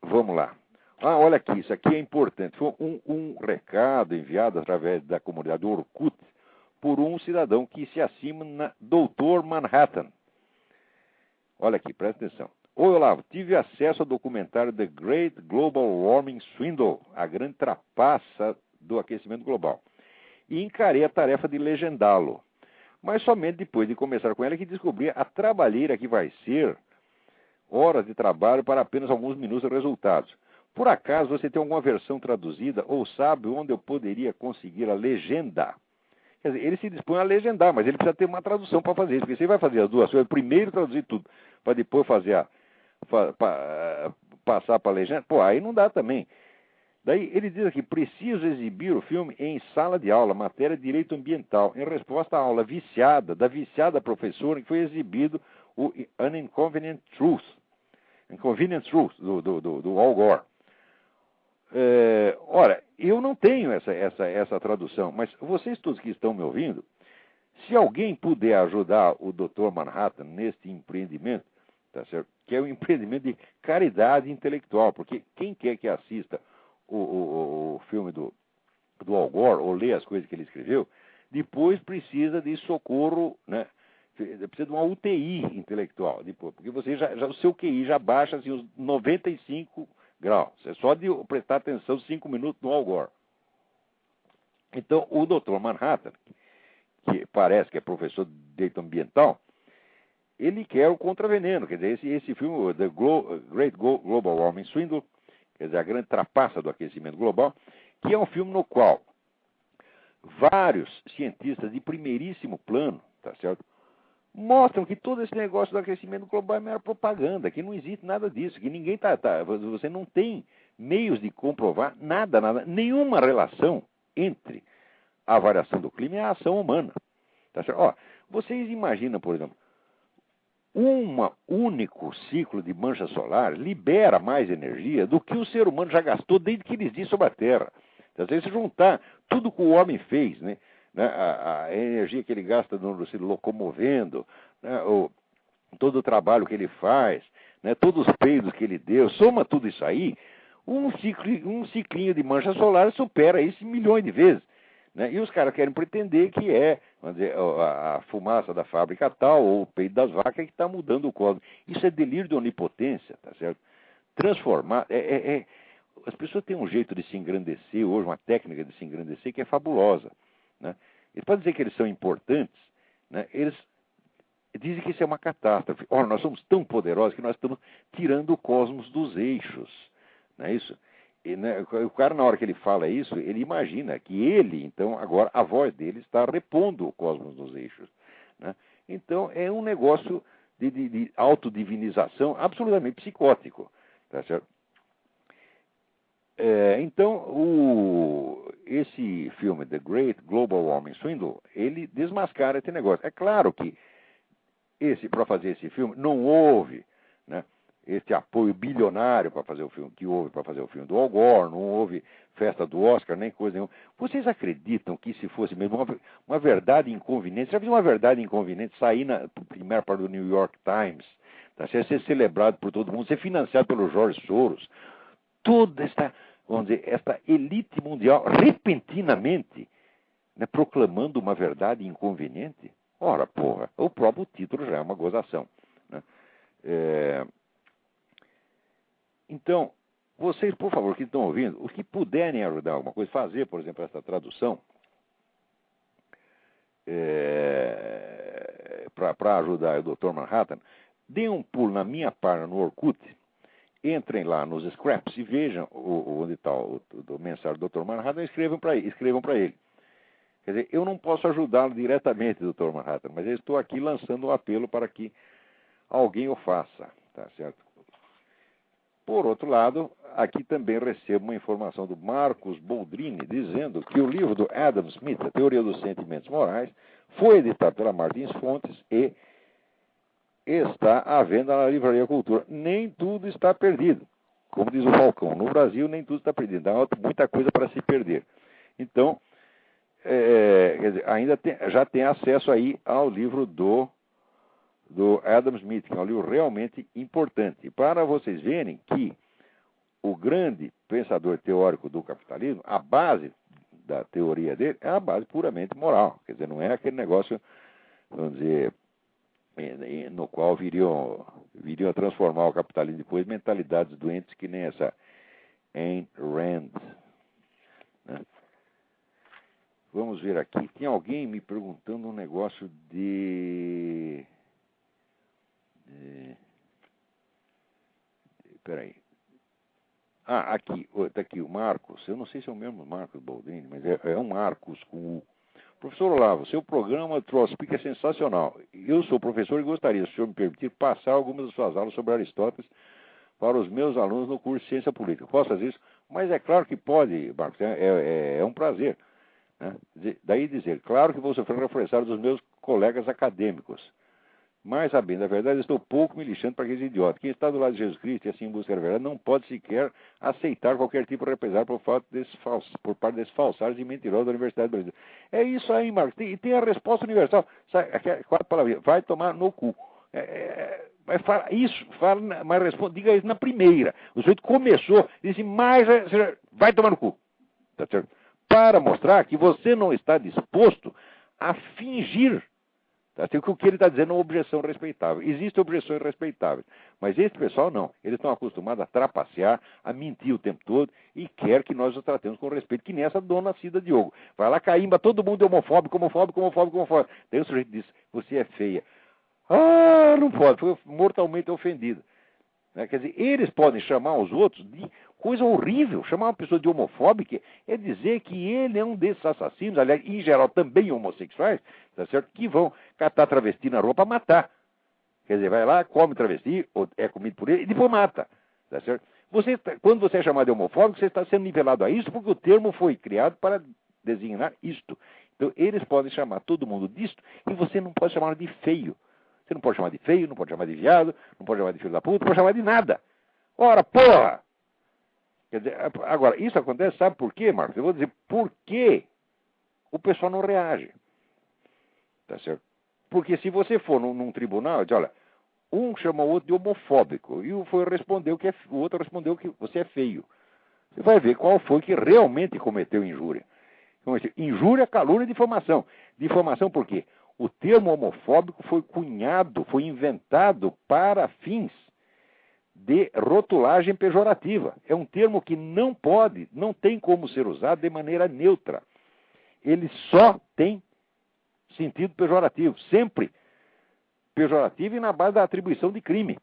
Vamos lá. Ah, olha aqui, isso aqui é importante. Foi um recado enviado através da comunidade Orkut por um cidadão que se acima Dr. Manhattan. Olha aqui, presta atenção. Oi, Olavo, tive acesso ao documentário The Great Global Warming Swindle, a grande trapaça do aquecimento global, e encarei a tarefa de legendá-lo. Mas somente depois de começar com ela que descobri a trabalheira que vai ser horas de trabalho para apenas alguns minutos de resultados. Por acaso você tem alguma versão traduzida ou sabe onde eu poderia conseguir a legenda? Quer dizer, ele se dispõe a legendar, mas ele precisa ter uma tradução para fazer isso. Porque você vai fazer as duas coisas, primeiro traduzir tudo, para depois fazer passar para a legenda, pô, aí não dá também. Daí ele diz aqui, preciso exibir o filme em sala de aula, matéria de direito ambiental, em resposta à aula da viciada professora, que foi exibido o An Inconvenient Truth, do Al Gore. Ora, eu não tenho essa tradução, mas vocês todos que estão me ouvindo, se alguém puder ajudar o Dr. Manhattan neste empreendimento, tá certo? Que é um empreendimento de caridade intelectual, porque quem quer que assista o filme do Al Gore, ou lê as coisas que ele escreveu, depois precisa de socorro, né? Precisa de uma UTI intelectual, depois, porque você o seu QI já baixa assim, os 95 graus. É só de prestar atenção 5 minutos no Al Gore. Então, o Dr. Manhattan, que parece que é professor de direito ambiental, ele quer o contraveneno. Quer dizer, esse filme, The Great Global Warming Swindle, quer dizer, a grande trapaça do aquecimento global, que é um filme no qual vários cientistas de primeiríssimo plano, tá certo, mostram que todo esse negócio do aquecimento global é mera propaganda, que não existe nada disso, que ninguém você não tem meios de comprovar nada, nenhuma relação entre a variação do clima e a ação humana. Tá certo? Ó, vocês imaginam, por exemplo, um único ciclo de mancha solar libera mais energia do que o ser humano já gastou desde que ele existe sobre a Terra. Então, se juntar tudo que o homem fez, né, a energia que ele gasta se locomovendo, né, todo o trabalho que ele faz, né, todos os peidos que ele deu, soma tudo isso aí, um ciclinho de mancha solar supera isso milhões de vezes. Né? E os caras querem pretender que vamos dizer, a fumaça da fábrica tal, ou o peido das vacas que está mudando o cosmos. Isso é delírio de onipotência, tá certo? Transformar... As pessoas têm um jeito de se engrandecer hoje, uma técnica de se engrandecer que é fabulosa. Né? Eles podem dizer que eles são importantes, né? Eles dizem que isso é uma catástrofe. Ora, nós somos tão poderosos que nós estamos tirando o cosmos dos eixos. Não é isso? E, né, o cara, na hora que ele fala isso, ele imagina que ele, então, agora, a voz dele está repondo o cosmos nos eixos. Né? Então, é um negócio de autodivinização absolutamente psicótico. Tá certo? Então, esse filme, The Great Global Warming Swindle, ele desmascara esse negócio. É claro que para fazer esse filme, não houve, né, esse apoio bilionário para fazer o filme, que houve para fazer o filme do Al Gore, não houve festa do Oscar, nem coisa nenhuma. Vocês acreditam que se fosse mesmo uma verdade inconveniente, já viu uma verdade inconveniente sair na primeira parte do New York Times, tá, ser celebrado por todo mundo, ser financiado pelo George Soros, toda esta, vamos dizer, esta elite mundial, repentinamente, né, proclamando uma verdade inconveniente? Ora, porra, o próprio título já é uma gozação. Né? Então, vocês, por favor, que estão ouvindo, os que puderem ajudar alguma coisa, fazer, por exemplo, essa tradução, para ajudar o Dr. Manhattan, deem um pulo na minha página no Orkut, entrem lá nos scraps e vejam onde está o mensagem do Dr. Manhattan e escrevam para ele. Quer dizer, eu não posso ajudá-lo diretamente, Dr. Manhattan, mas eu estou aqui lançando um apelo para que alguém o faça, tá certo? Por outro lado, aqui também recebo uma informação do Marcos Boldrini, dizendo que o livro do Adam Smith, A Teoria dos Sentimentos Morais, foi editado pela Martins Fontes e está à venda na Livraria Cultura. Nem tudo está perdido. Como diz o Falcão, no Brasil nem tudo está perdido. Há muita coisa para se perder. Então, quer dizer, já tem acesso aí ao livro do Adam Smith, que é um livro realmente importante. Para vocês verem que o grande pensador teórico do capitalismo, a base da teoria dele é a base puramente moral. Quer dizer, não é aquele negócio, vamos dizer, no qual viriam a transformar o capitalismo depois em mentalidades doentes que nem essa Ayn Rand. Né? Vamos ver aqui. Tem alguém me perguntando um negócio de... Peraí. Aqui, está aqui o Marcos. Eu não sei se é o mesmo Marcos Baldini, mas é um Marcos com U. Professor Olavo, seu programa Trollspeak é sensacional. Eu sou professor e gostaria, se o senhor me permitir, passar algumas das suas aulas sobre Aristóteles para os meus alunos no curso de Ciência Política. Posso fazer isso? Mas é claro que pode, Marcos. É um prazer. Né? Daí dizer, claro que vou sofrer reflexões dos meus colegas acadêmicos. Mas, sabendo a verdade, estou pouco me lixando para aqueles idiotas. Quem está do lado de Jesus Cristo e assim busca a verdade não pode sequer aceitar qualquer tipo de represália por parte desses falsários e mentirosos da Universidade Brasileira. É isso aí, Marcos. E tem a resposta universal. Sabe, quatro palavras. Vai tomar no cu. Mas fala isso, mas responde, diga isso na primeira. O sujeito começou, disse, mas vai tomar no cu. Tá certo? Para mostrar que você não está disposto a fingir. Tá? O que ele está dizendo é uma objeção respeitável. Existem objeções respeitáveis, mas esse pessoal não. Eles estão acostumados a trapacear, a mentir o tempo todo e quer que nós os tratemos com respeito, que nem essa dona Cida Diogo. Vai lá, caimba, todo mundo é homofóbico. Daí o sujeito diz, você é feia. Não pode, foi mortalmente ofendido. Né? Quer dizer, eles podem chamar os outros de coisa horrível. Chamar uma pessoa de homofóbica é dizer que ele é um desses assassinos, aliás, em geral também homossexuais, tá certo? Que vão catar travesti na rua para matar. Quer dizer, vai lá, come travesti, ou é comido por ele, e depois mata. Tá certo? Quando você é chamado de homofóbico, você está sendo nivelado a isso, porque o termo foi criado para designar isto. Então, eles podem chamar todo mundo disto, e você não pode chamar de feio. Você não pode chamar de feio, não pode chamar de viado, não pode chamar de filho da puta, não pode chamar de nada. Ora, porra! Quer dizer, agora, isso acontece, sabe por quê, Marcos? Eu vou dizer por que o pessoal não reage. Tá certo? Porque se você for num tribunal e diz, olha, Um chamou o outro de homofóbico, e o outro respondeu que você é feio. Você vai ver qual foi que realmente cometeu injúria. Injúria, calúnia e difamação. Difamação por quê? O termo homofóbico foi cunhado, foi inventado para fins de rotulagem pejorativa. É um termo que não tem como ser usado de maneira neutra. Ele só tem sentido pejorativo, sempre pejorativo e na base da atribuição de crime.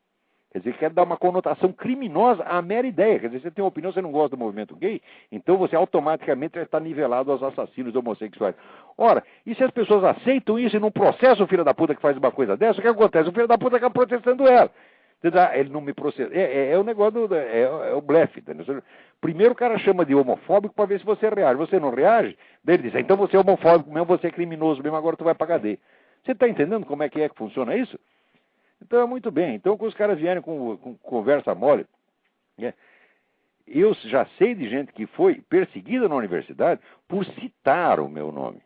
Quer dizer, quer dar uma conotação criminosa à mera ideia. Quer dizer, você tem uma opinião, você não gosta do movimento gay, então você automaticamente já está nivelado aos assassinos homossexuais. Ora, e se as pessoas aceitam isso e não processam o filho da puta que faz uma coisa dessa, o que acontece? O filho da puta acaba processando ela. Ele não me processa. É o negócio, é o blefe. Entendeu? Primeiro o cara chama de homofóbico para ver se você reage. Você não reage, daí ele diz, então você é homofóbico mesmo, você é criminoso mesmo, agora tu vai pra cadeia. Você está entendendo como é que funciona isso? Então é muito bem. Então quando os caras vierem com conversa mole, eu já sei de gente que foi perseguida na universidade por citar o meu nome.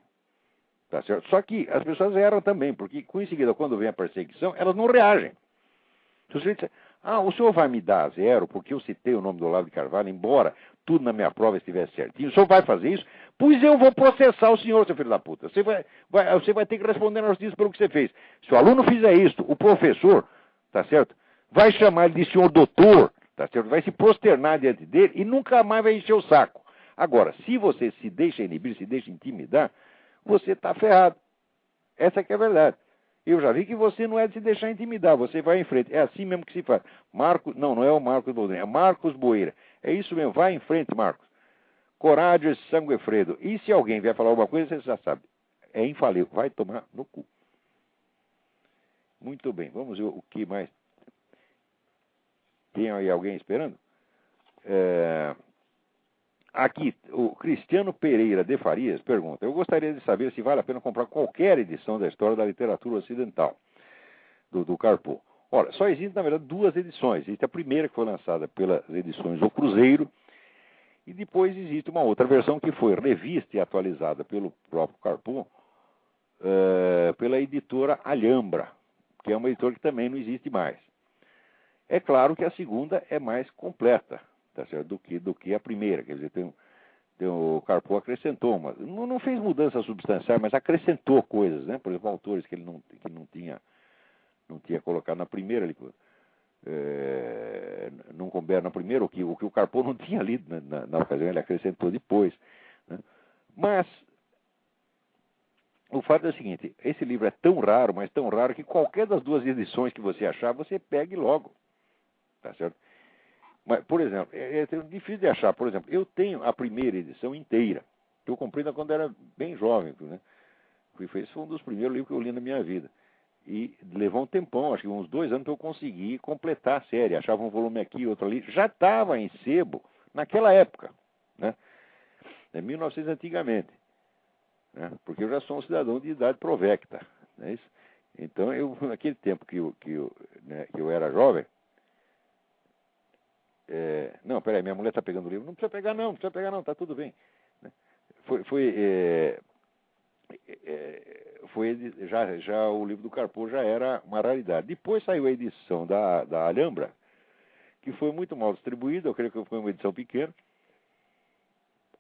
Tá certo? Só que as pessoas erram também, porque com em seguida, quando vem a perseguição, elas não reagem. Se você disser, o senhor vai me dar 0 porque eu citei o nome do Olavo de Carvalho, embora tudo na minha prova estivesse certinho, o senhor vai fazer isso? Pois eu vou processar o senhor, seu filho da puta. Você vai ter que responder na justiça pelo que você fez. Se o aluno fizer isso, o professor, tá certo? Vai chamar ele de senhor doutor, tá certo? Vai se prosternar diante dele e nunca mais vai encher o saco. Agora, se você se deixa inibir, se deixa intimidar, você está ferrado. Essa que é a verdade. Eu já vi que você não é de se deixar intimidar, você vai em frente. É assim mesmo que se faz. Não é o Marcos Boldrin, é Marcos Boeira. É isso mesmo, vai em frente, Marcos. Coragem, sangue fredo. E se alguém vier falar alguma coisa, você já sabe. É infalível, vai tomar no cu. Muito bem, vamos ver o que mais. Tem aí alguém esperando? Aqui, o Cristiano Pereira de Farias pergunta, eu gostaria de saber se vale a pena comprar qualquer edição da história da literatura ocidental, do Carpo. Ora, só existem, na verdade, 2 edições. Existe a primeira, que foi lançada pelas edições O Cruzeiro, e depois existe uma outra versão que foi revista e atualizada pelo próprio Carpo, pela editora Alhambra, que é uma editora que também não existe mais. É claro que a segunda é mais completa, tá certo? do que a primeira. Quer dizer, o Carpo acrescentou, não fez mudança substancial, mas acrescentou coisas, né? Por exemplo, autores que ele não tinha colocado na primeira, não couberam na primeira, o que o Carpo não tinha lido na ocasião, ele acrescentou depois, né? Mas o fato é o seguinte, esse livro é tão raro, mas tão raro, que qualquer das 2 edições que você achar, você pegue logo. Tá certo? Mas, por exemplo, é difícil de achar. Por exemplo, eu tenho a primeira edição inteira, que eu comprei quando era bem jovem, né? Esse foi um dos primeiros livros que eu li na minha vida. E levou um tempão, acho que uns 2 anos, para eu conseguir completar a série. Achava um volume aqui, outro ali. Já estava em sebo naquela época, né? 1900 antigamente. Né? Porque eu já sou um cidadão de idade provecta. Não é isso? Então, naquele tempo que eu era jovem, não, peraí, minha mulher está pegando o livro. Não precisa pegar não, está tudo bem. Já o livro do Carpo já era uma raridade. Depois saiu a edição da Alhambra, que foi muito mal distribuída, eu creio que foi uma edição pequena,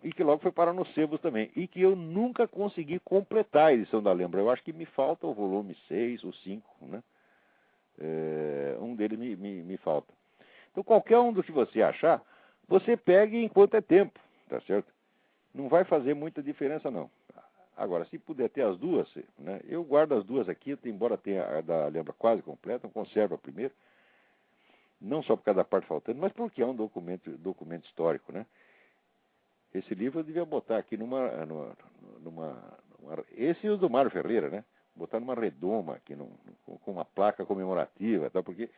e que logo foi parar nos sebos também, e que eu nunca consegui completar a edição da Alhambra. Eu acho que me falta o volume 6, o 5, né? Um deles me falta. Então, qualquer um do que você achar, você pegue enquanto é tempo, tá certo? Não vai fazer muita diferença, não. Agora, se puder ter as 2, né? Eu guardo as 2 aqui, embora tenha a da Alhambra quase completa, eu conservo a primeira, não só por causa da parte faltando, mas porque é um documento histórico, né? Esse livro eu devia botar aqui esse e o do Mário Ferreira, né? Botar numa redoma aqui, com uma placa comemorativa, tá? Porque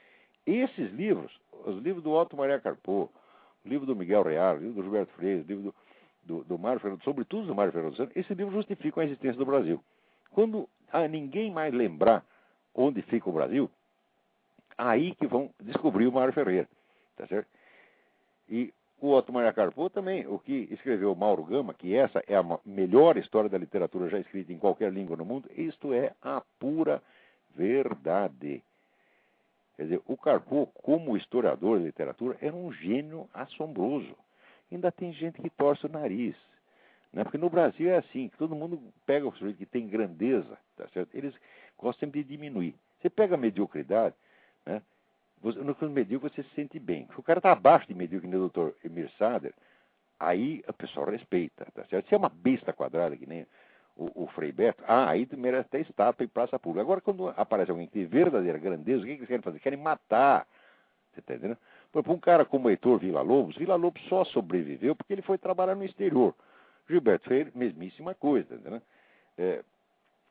esses livros, os livros do Otto Maria Carpo, o livro do Miguel Real, o livro do Gilberto Freire, o livro do Mário Ferreira, sobretudo do Mário Ferreira, esses livros justificam a existência do Brasil. Quando ninguém mais lembrar onde fica o Brasil, aí que vão descobrir o Mário Ferreira, tá certo? E o Otto Maria Carpo também, o que escreveu Mauro Gama, que essa é a melhor história da literatura já escrita em qualquer língua no mundo, isto é a pura verdade. Quer dizer, o Carpo, como historiador de literatura, era um gênio assombroso. Ainda tem gente que torce o nariz. Né? Porque no Brasil é assim, que todo mundo pega o sujeito que tem grandeza, tá certo? Eles gostam sempre de diminuir. Você pega a mediocridade, né? No caso medíocre você se sente bem. Se o cara está abaixo de medíocre, que nem o Dr. Emir Sader, aí o pessoal respeita, tá certo? Se é uma besta quadrada, que nem o Frei Beto, aí merece até estátua e praça pública. Agora, quando aparece alguém que tem verdadeira grandeza, o que eles querem fazer? Querem matar. Você está entendendo? Para um cara como o Heitor Villa-Lobos só sobreviveu porque ele foi trabalhar no exterior. Gilberto Freire, mesmíssima coisa, entendeu?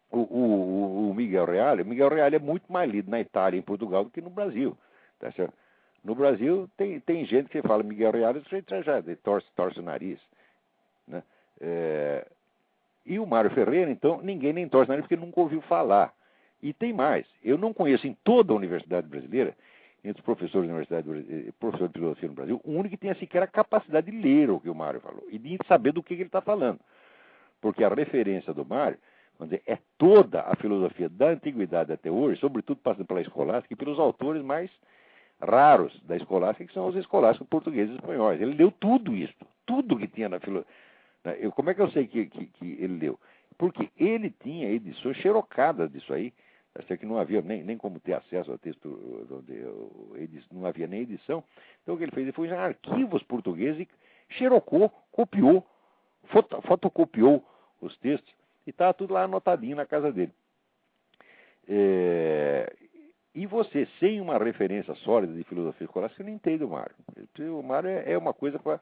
O Miguel Reale é muito mais lido na Itália e em Portugal do que no Brasil. Tá certo? No Brasil tem gente que fala Miguel Reale e torce o nariz. Né? E o Mário Ferreira, então, ninguém nem torce o nariz porque nunca ouviu falar. E tem mais, eu não conheço em toda a universidade brasileira, entre os professores da universidade, professor de filosofia no Brasil, o único que tenha sequer a capacidade de ler o que o Mário falou e de saber do que ele está falando. Porque a referência do Mário, vamos dizer, é toda a filosofia da antiguidade até hoje, sobretudo passando pela escolástica e pelos autores mais raros da escolástica, que são os escolásticos portugueses e espanhóis. Ele leu tudo isso, tudo que tinha na filosofia. Como é que eu sei que ele leu? Porque ele tinha edições xerocadas disso aí, que não havia nem como ter acesso ao texto, não havia nem edição. Então o que ele fez? Ele foi em arquivos portugueses e xerocou, copiou, fotocopiou os textos e estava tudo lá anotadinho na casa dele. E você, sem uma referência sólida de filosofia escolástica, você não entende o Mário. O Mário é uma coisa para...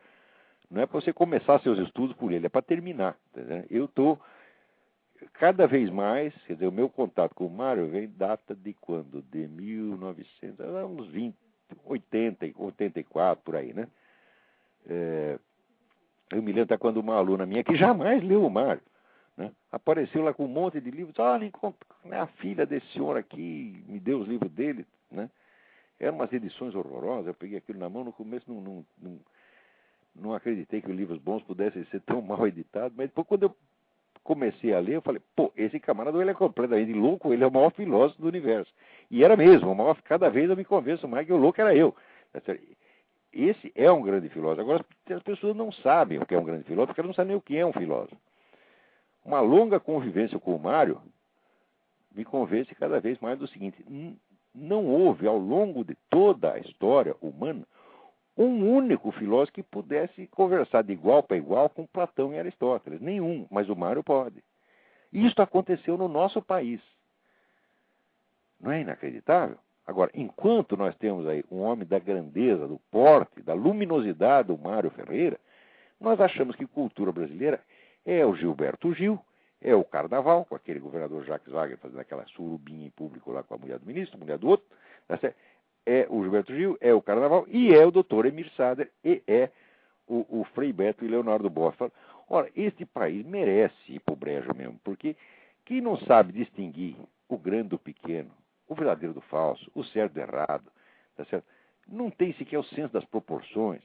Não é para você começar seus estudos por ele, é para terminar. Entendeu? Eu estou cada vez mais, quer dizer, o meu contato com o Mário vem data de quando? De 1900, uns 80, 84, por aí, né? Eu me lembro até quando uma aluna minha, que jamais leu o Mário, né? Apareceu lá com um monte de livros. Olha, a filha desse senhor aqui me deu os livros dele, né? Eram umas edições horrorosas. Eu peguei aquilo na mão, no começo não acreditei que os livros bons pudessem ser tão mal editados, mas depois quando eu comecei a ler, eu falei, pô, esse camarada ele é completamente louco, ele é o maior filósofo do universo. E era mesmo, cada vez eu me convenço mais que o louco era eu. Esse é um grande filósofo. Agora, as pessoas não sabem o que é um grande filósofo, porque elas não sabem nem o que é um filósofo. Uma longa convivência com o Mário me convence cada vez mais do seguinte: não houve, ao longo de toda a história humana, um único filósofo que pudesse conversar de igual para igual com Platão e Aristóteles. Nenhum, mas o Mário pode. Isso aconteceu no nosso país. Não é inacreditável? Agora, enquanto nós temos aí um homem da grandeza, do porte, da luminosidade do Mário Ferreira, nós achamos que cultura brasileira é o Gilberto Gil, é o Carnaval, com aquele governador Jacques Wagner fazendo aquela surubinha em público lá com a mulher do ministro, a mulher do outro, é o Gilberto Gil, é o Carnaval, e é o doutor Emir Sader, e é o Frei Beto e Leonardo Boff. Ora, este país merece ir pro brejo mesmo, porque quem não sabe distinguir o grande do pequeno, o verdadeiro do falso, o certo do errado, tá certo? Não tem sequer o senso das proporções.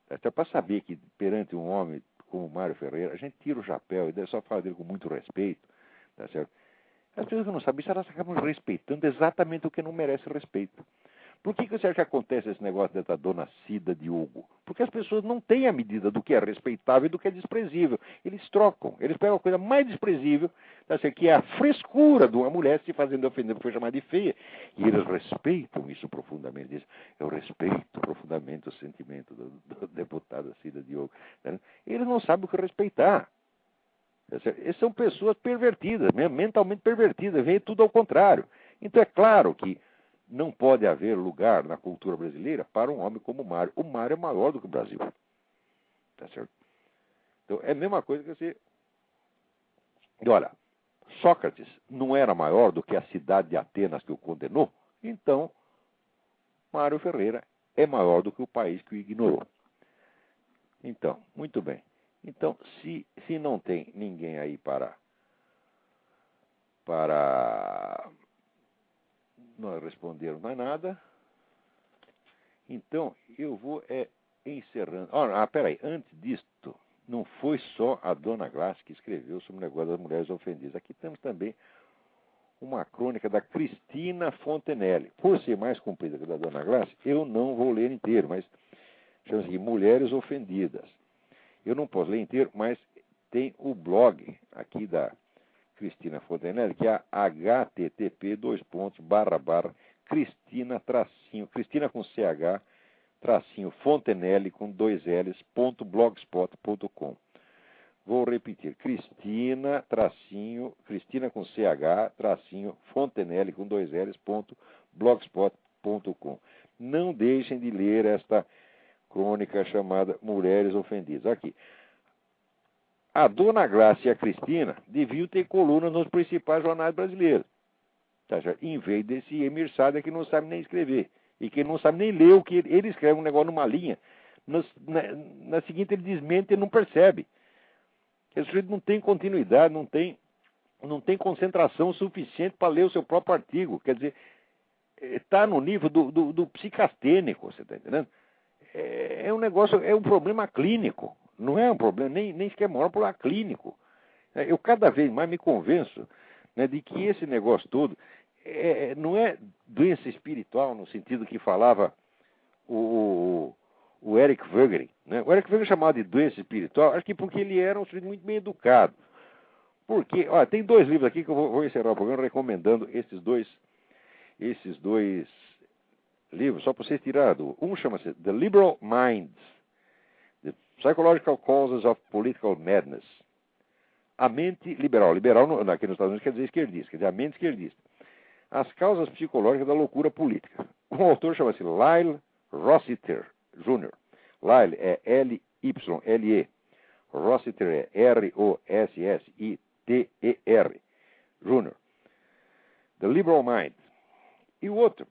Até para saber que perante um homem como Mário Ferreira, a gente tira o chapéu e só fala dele com muito respeito, tá certo? As pessoas que não sabem isso, elas acabam respeitando exatamente o que não merece respeito. Por que você acha que acontece esse negócio dessa dona Cida Diogo? Porque as pessoas não têm a medida do que é respeitável e do que é desprezível. Eles trocam. Eles pegam a coisa mais desprezível, tá certo? Que é a frescura de uma mulher se fazendo ofender porque foi chamada de feia. E eles respeitam isso profundamente. Dizem, eu respeito profundamente o sentimento do deputado Cida Diogo. Tá? Eles não sabem o que respeitar. Tá certo? Eles são pessoas pervertidas, mentalmente pervertidas. Vem tudo ao contrário. Então é claro que não pode haver lugar na cultura brasileira para um homem como o Mário. O Mário é maior do que o Brasil. Tá certo? Então, é a mesma coisa que você... E olha, Sócrates não era maior do que a cidade de Atenas que o condenou, então Mário Ferreira é maior do que o país que o ignorou. Então, muito bem. Então, se não tem ninguém aí para não responderam mais nada. Então, eu vou encerrando. Peraí, antes disto, não foi só a dona Glass que escreveu sobre o negócio das mulheres ofendidas. Aqui temos também uma crônica da Cristina Fontenelle. Por ser mais comprida que a da Dona Glácia, eu não vou ler inteiro, mas chama-se Mulheres Ofendidas. Eu não posso ler inteiro, mas tem o blog aqui da Cristina Fontenelle, que é http://Cristina com CH, Fontenelle com 2 L's.blogspot.com. Vou repetir, Cristina com CH, Fontenelle com 2 L's.blogspot.com. Não deixem de ler esta crônica chamada Mulheres Ofendidas. Aqui. A Dona Glácia e a Cristina deviam ter colunas nos principais jornais brasileiros. Tá, em vez desse Emir Sader que não sabe nem escrever. E que não sabe nem ler o que ele escreve um negócio numa linha. Na seguinte ele desmente e não percebe. Esse sujeito não tem continuidade, não tem concentração suficiente para ler o seu próprio artigo. Quer dizer, está no nível do psicastênico, você está entendendo? É um negócio, é um problema clínico. Não é um problema, nem sequer maior problema clínico. Eu cada vez mais me convenço, né, de que esse negócio todo não é doença espiritual no sentido que falava o Eric Voegelin. Né? O Eric Voegelin chamava de doença espiritual, acho que porque ele era um sujeito muito bem educado. Porque, olha, tem 2 livros aqui que eu vou encerrar o programa recomendando esses dois livros, só para vocês tirarem a dúvida. Um chama-se The Liberal Minds, The Psychological Causes of Political Madness. A mente liberal. Liberal aqui nos Estados Unidos quer dizer esquerdista, quer dizer a mente esquerdista. As causas psicológicas da loucura política. O autor chama-se Lyle Rossiter Jr. Lyle é L-Y-L-E. Rossiter é R-O-S-S-I-T-E-R. Jr. The Liberal Mind. E o outro,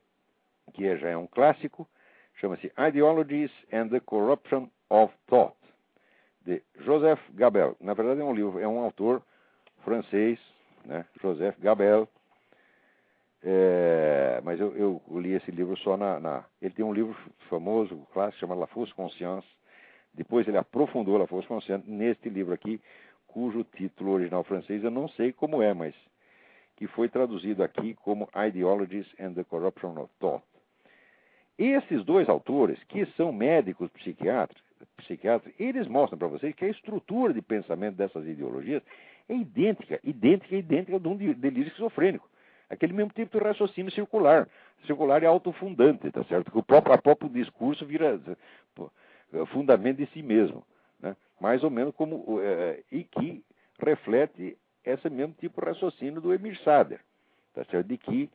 que já é um clássico, chama-se Ideologies and the Corruption of Thought, de Joseph Gabel. Na verdade é um autor francês, né? Joseph Gabel. Mas eu li esse livro só Ele tem um livro famoso, clássico, chamado La Fausse Conscience. Depois ele aprofundou La Fausse Conscience neste livro aqui, cujo título original francês eu não sei como é, mas que foi traduzido aqui como Ideologies and the Corruption of Thought. Esses 2 autores, que são médicos psiquiatras, eles mostram para vocês que a estrutura de pensamento dessas ideologias é idêntica de um delírio esquizofrênico. Aquele mesmo tipo de raciocínio circular e autofundante, tá certo? Que o próprio discurso vira fundamento de si mesmo, né? Mais ou menos como e que reflete esse mesmo tipo de raciocínio do Emir Sader, tá certo? De que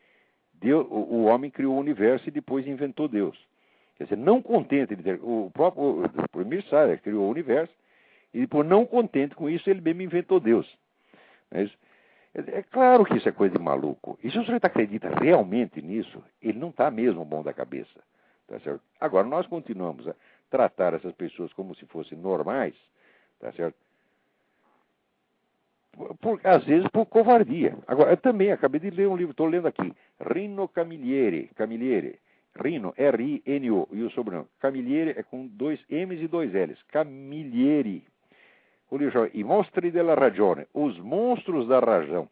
o homem criou o universo e depois inventou Deus. Quer dizer, não contente de ter o Emir Sader criou o universo e depois não contente com isso ele mesmo inventou Deus. É claro que isso é coisa de maluco. E se o sujeito acredita realmente nisso, ele não está mesmo bom da cabeça. Tá certo? Agora, nós continuamos a tratar essas pessoas como se fossem normais, tá certo? Às vezes por covardia. Agora, eu também acabei de ler um livro, estou lendo aqui, Rino Camilleri. Rino, R-I-N-O, e o sobrenome. Camilleri é com 2 M's e 2 L's. Camilleri. O livro chama I Mostri della Ragione, Os Monstros da Razão.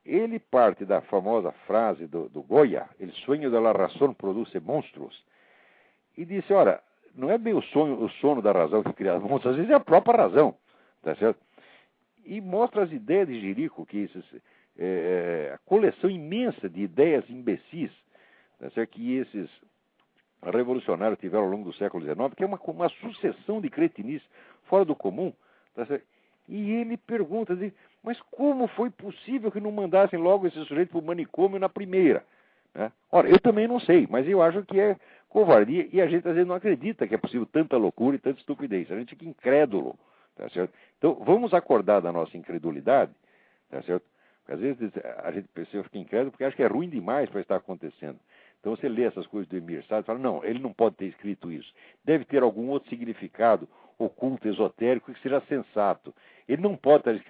Ele parte da famosa frase do Goya, Il sogno della razón produce monstros, e disse, olha, não é bem o sono da razão que cria monstros, às vezes é a própria razão, tá certo? E mostra as ideias de Jerico, que a coleção imensa de ideias imbecis, tá certo? Que esses revolucionários tiveram ao longo do século XIX, que é uma sucessão de cretinices fora do comum, tá certo? E ele pergunta, diz, mas como foi possível que não mandassem logo esse sujeito para o manicômio na primeira? Né? Ora, eu também não sei, mas eu acho que é covardia e a gente às vezes não acredita que é possível tanta loucura e tanta estupidez. A gente fica incrédulo, tá certo? Então, vamos acordar da nossa incredulidade, tá certo? Porque às vezes a gente fica incrédulo porque acha que é ruim demais para estar acontecendo. Então você lê essas coisas do Emir Sader e fala, não, ele não pode ter escrito isso. Deve ter algum outro significado oculto, esotérico, que seja sensato. Ele não pode ter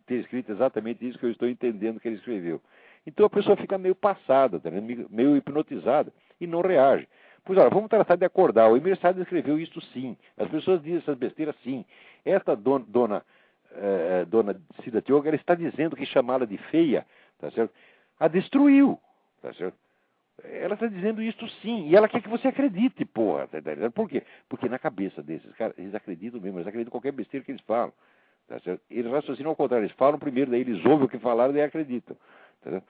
escrito exatamente isso que eu estou entendendo que ele escreveu. Então a pessoa fica meio passada, tá, meio hipnotizada, e não reage. Pois olha, vamos tratar de acordar. O Emir Sader escreveu isso sim. As pessoas dizem essas besteiras sim. Esta dona Cida Diogo, ela está dizendo que chamá-la de feia tá certo? A destruiu, tá certo? Ela está dizendo isso sim, e ela quer que você acredite, porra. Tá entendendo? Por quê? Porque na cabeça desses caras, eles acreditam mesmo, eles acreditam em qualquer besteira que eles falam. Tá certo? Eles raciocinam ao contrário, eles falam primeiro, daí eles ouvem o que falaram e daí acreditam. Tá certo?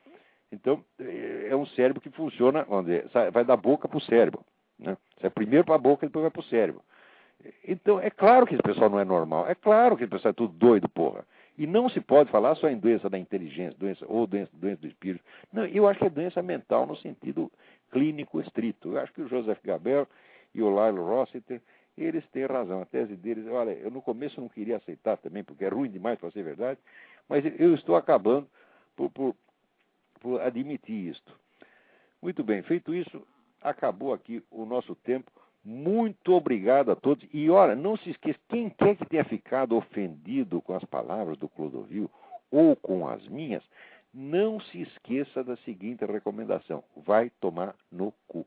Então, é um cérebro que funciona, vamos dizer, vai da boca para o cérebro. Né? Sai primeiro para a boca e depois vai para o cérebro. Então, é claro que esse pessoal não é normal, é claro que esse pessoal é tudo doido, porra. E não se pode falar só em doença da inteligência, doença do espírito. Não, eu acho que é doença mental no sentido clínico estrito. Eu acho que o Joseph Gabel e o Lyle Rossiter, eles têm razão. A tese deles, olha, eu no começo não queria aceitar também, porque é ruim demais para ser verdade, mas eu estou acabando por admitir isto. Muito bem, feito isso, acabou aqui o nosso tempo. Muito obrigado a todos. E, olha, não se esqueça, quem quer que tenha ficado ofendido com as palavras do Clodovil ou com as minhas, não se esqueça da seguinte recomendação: vai tomar no cu.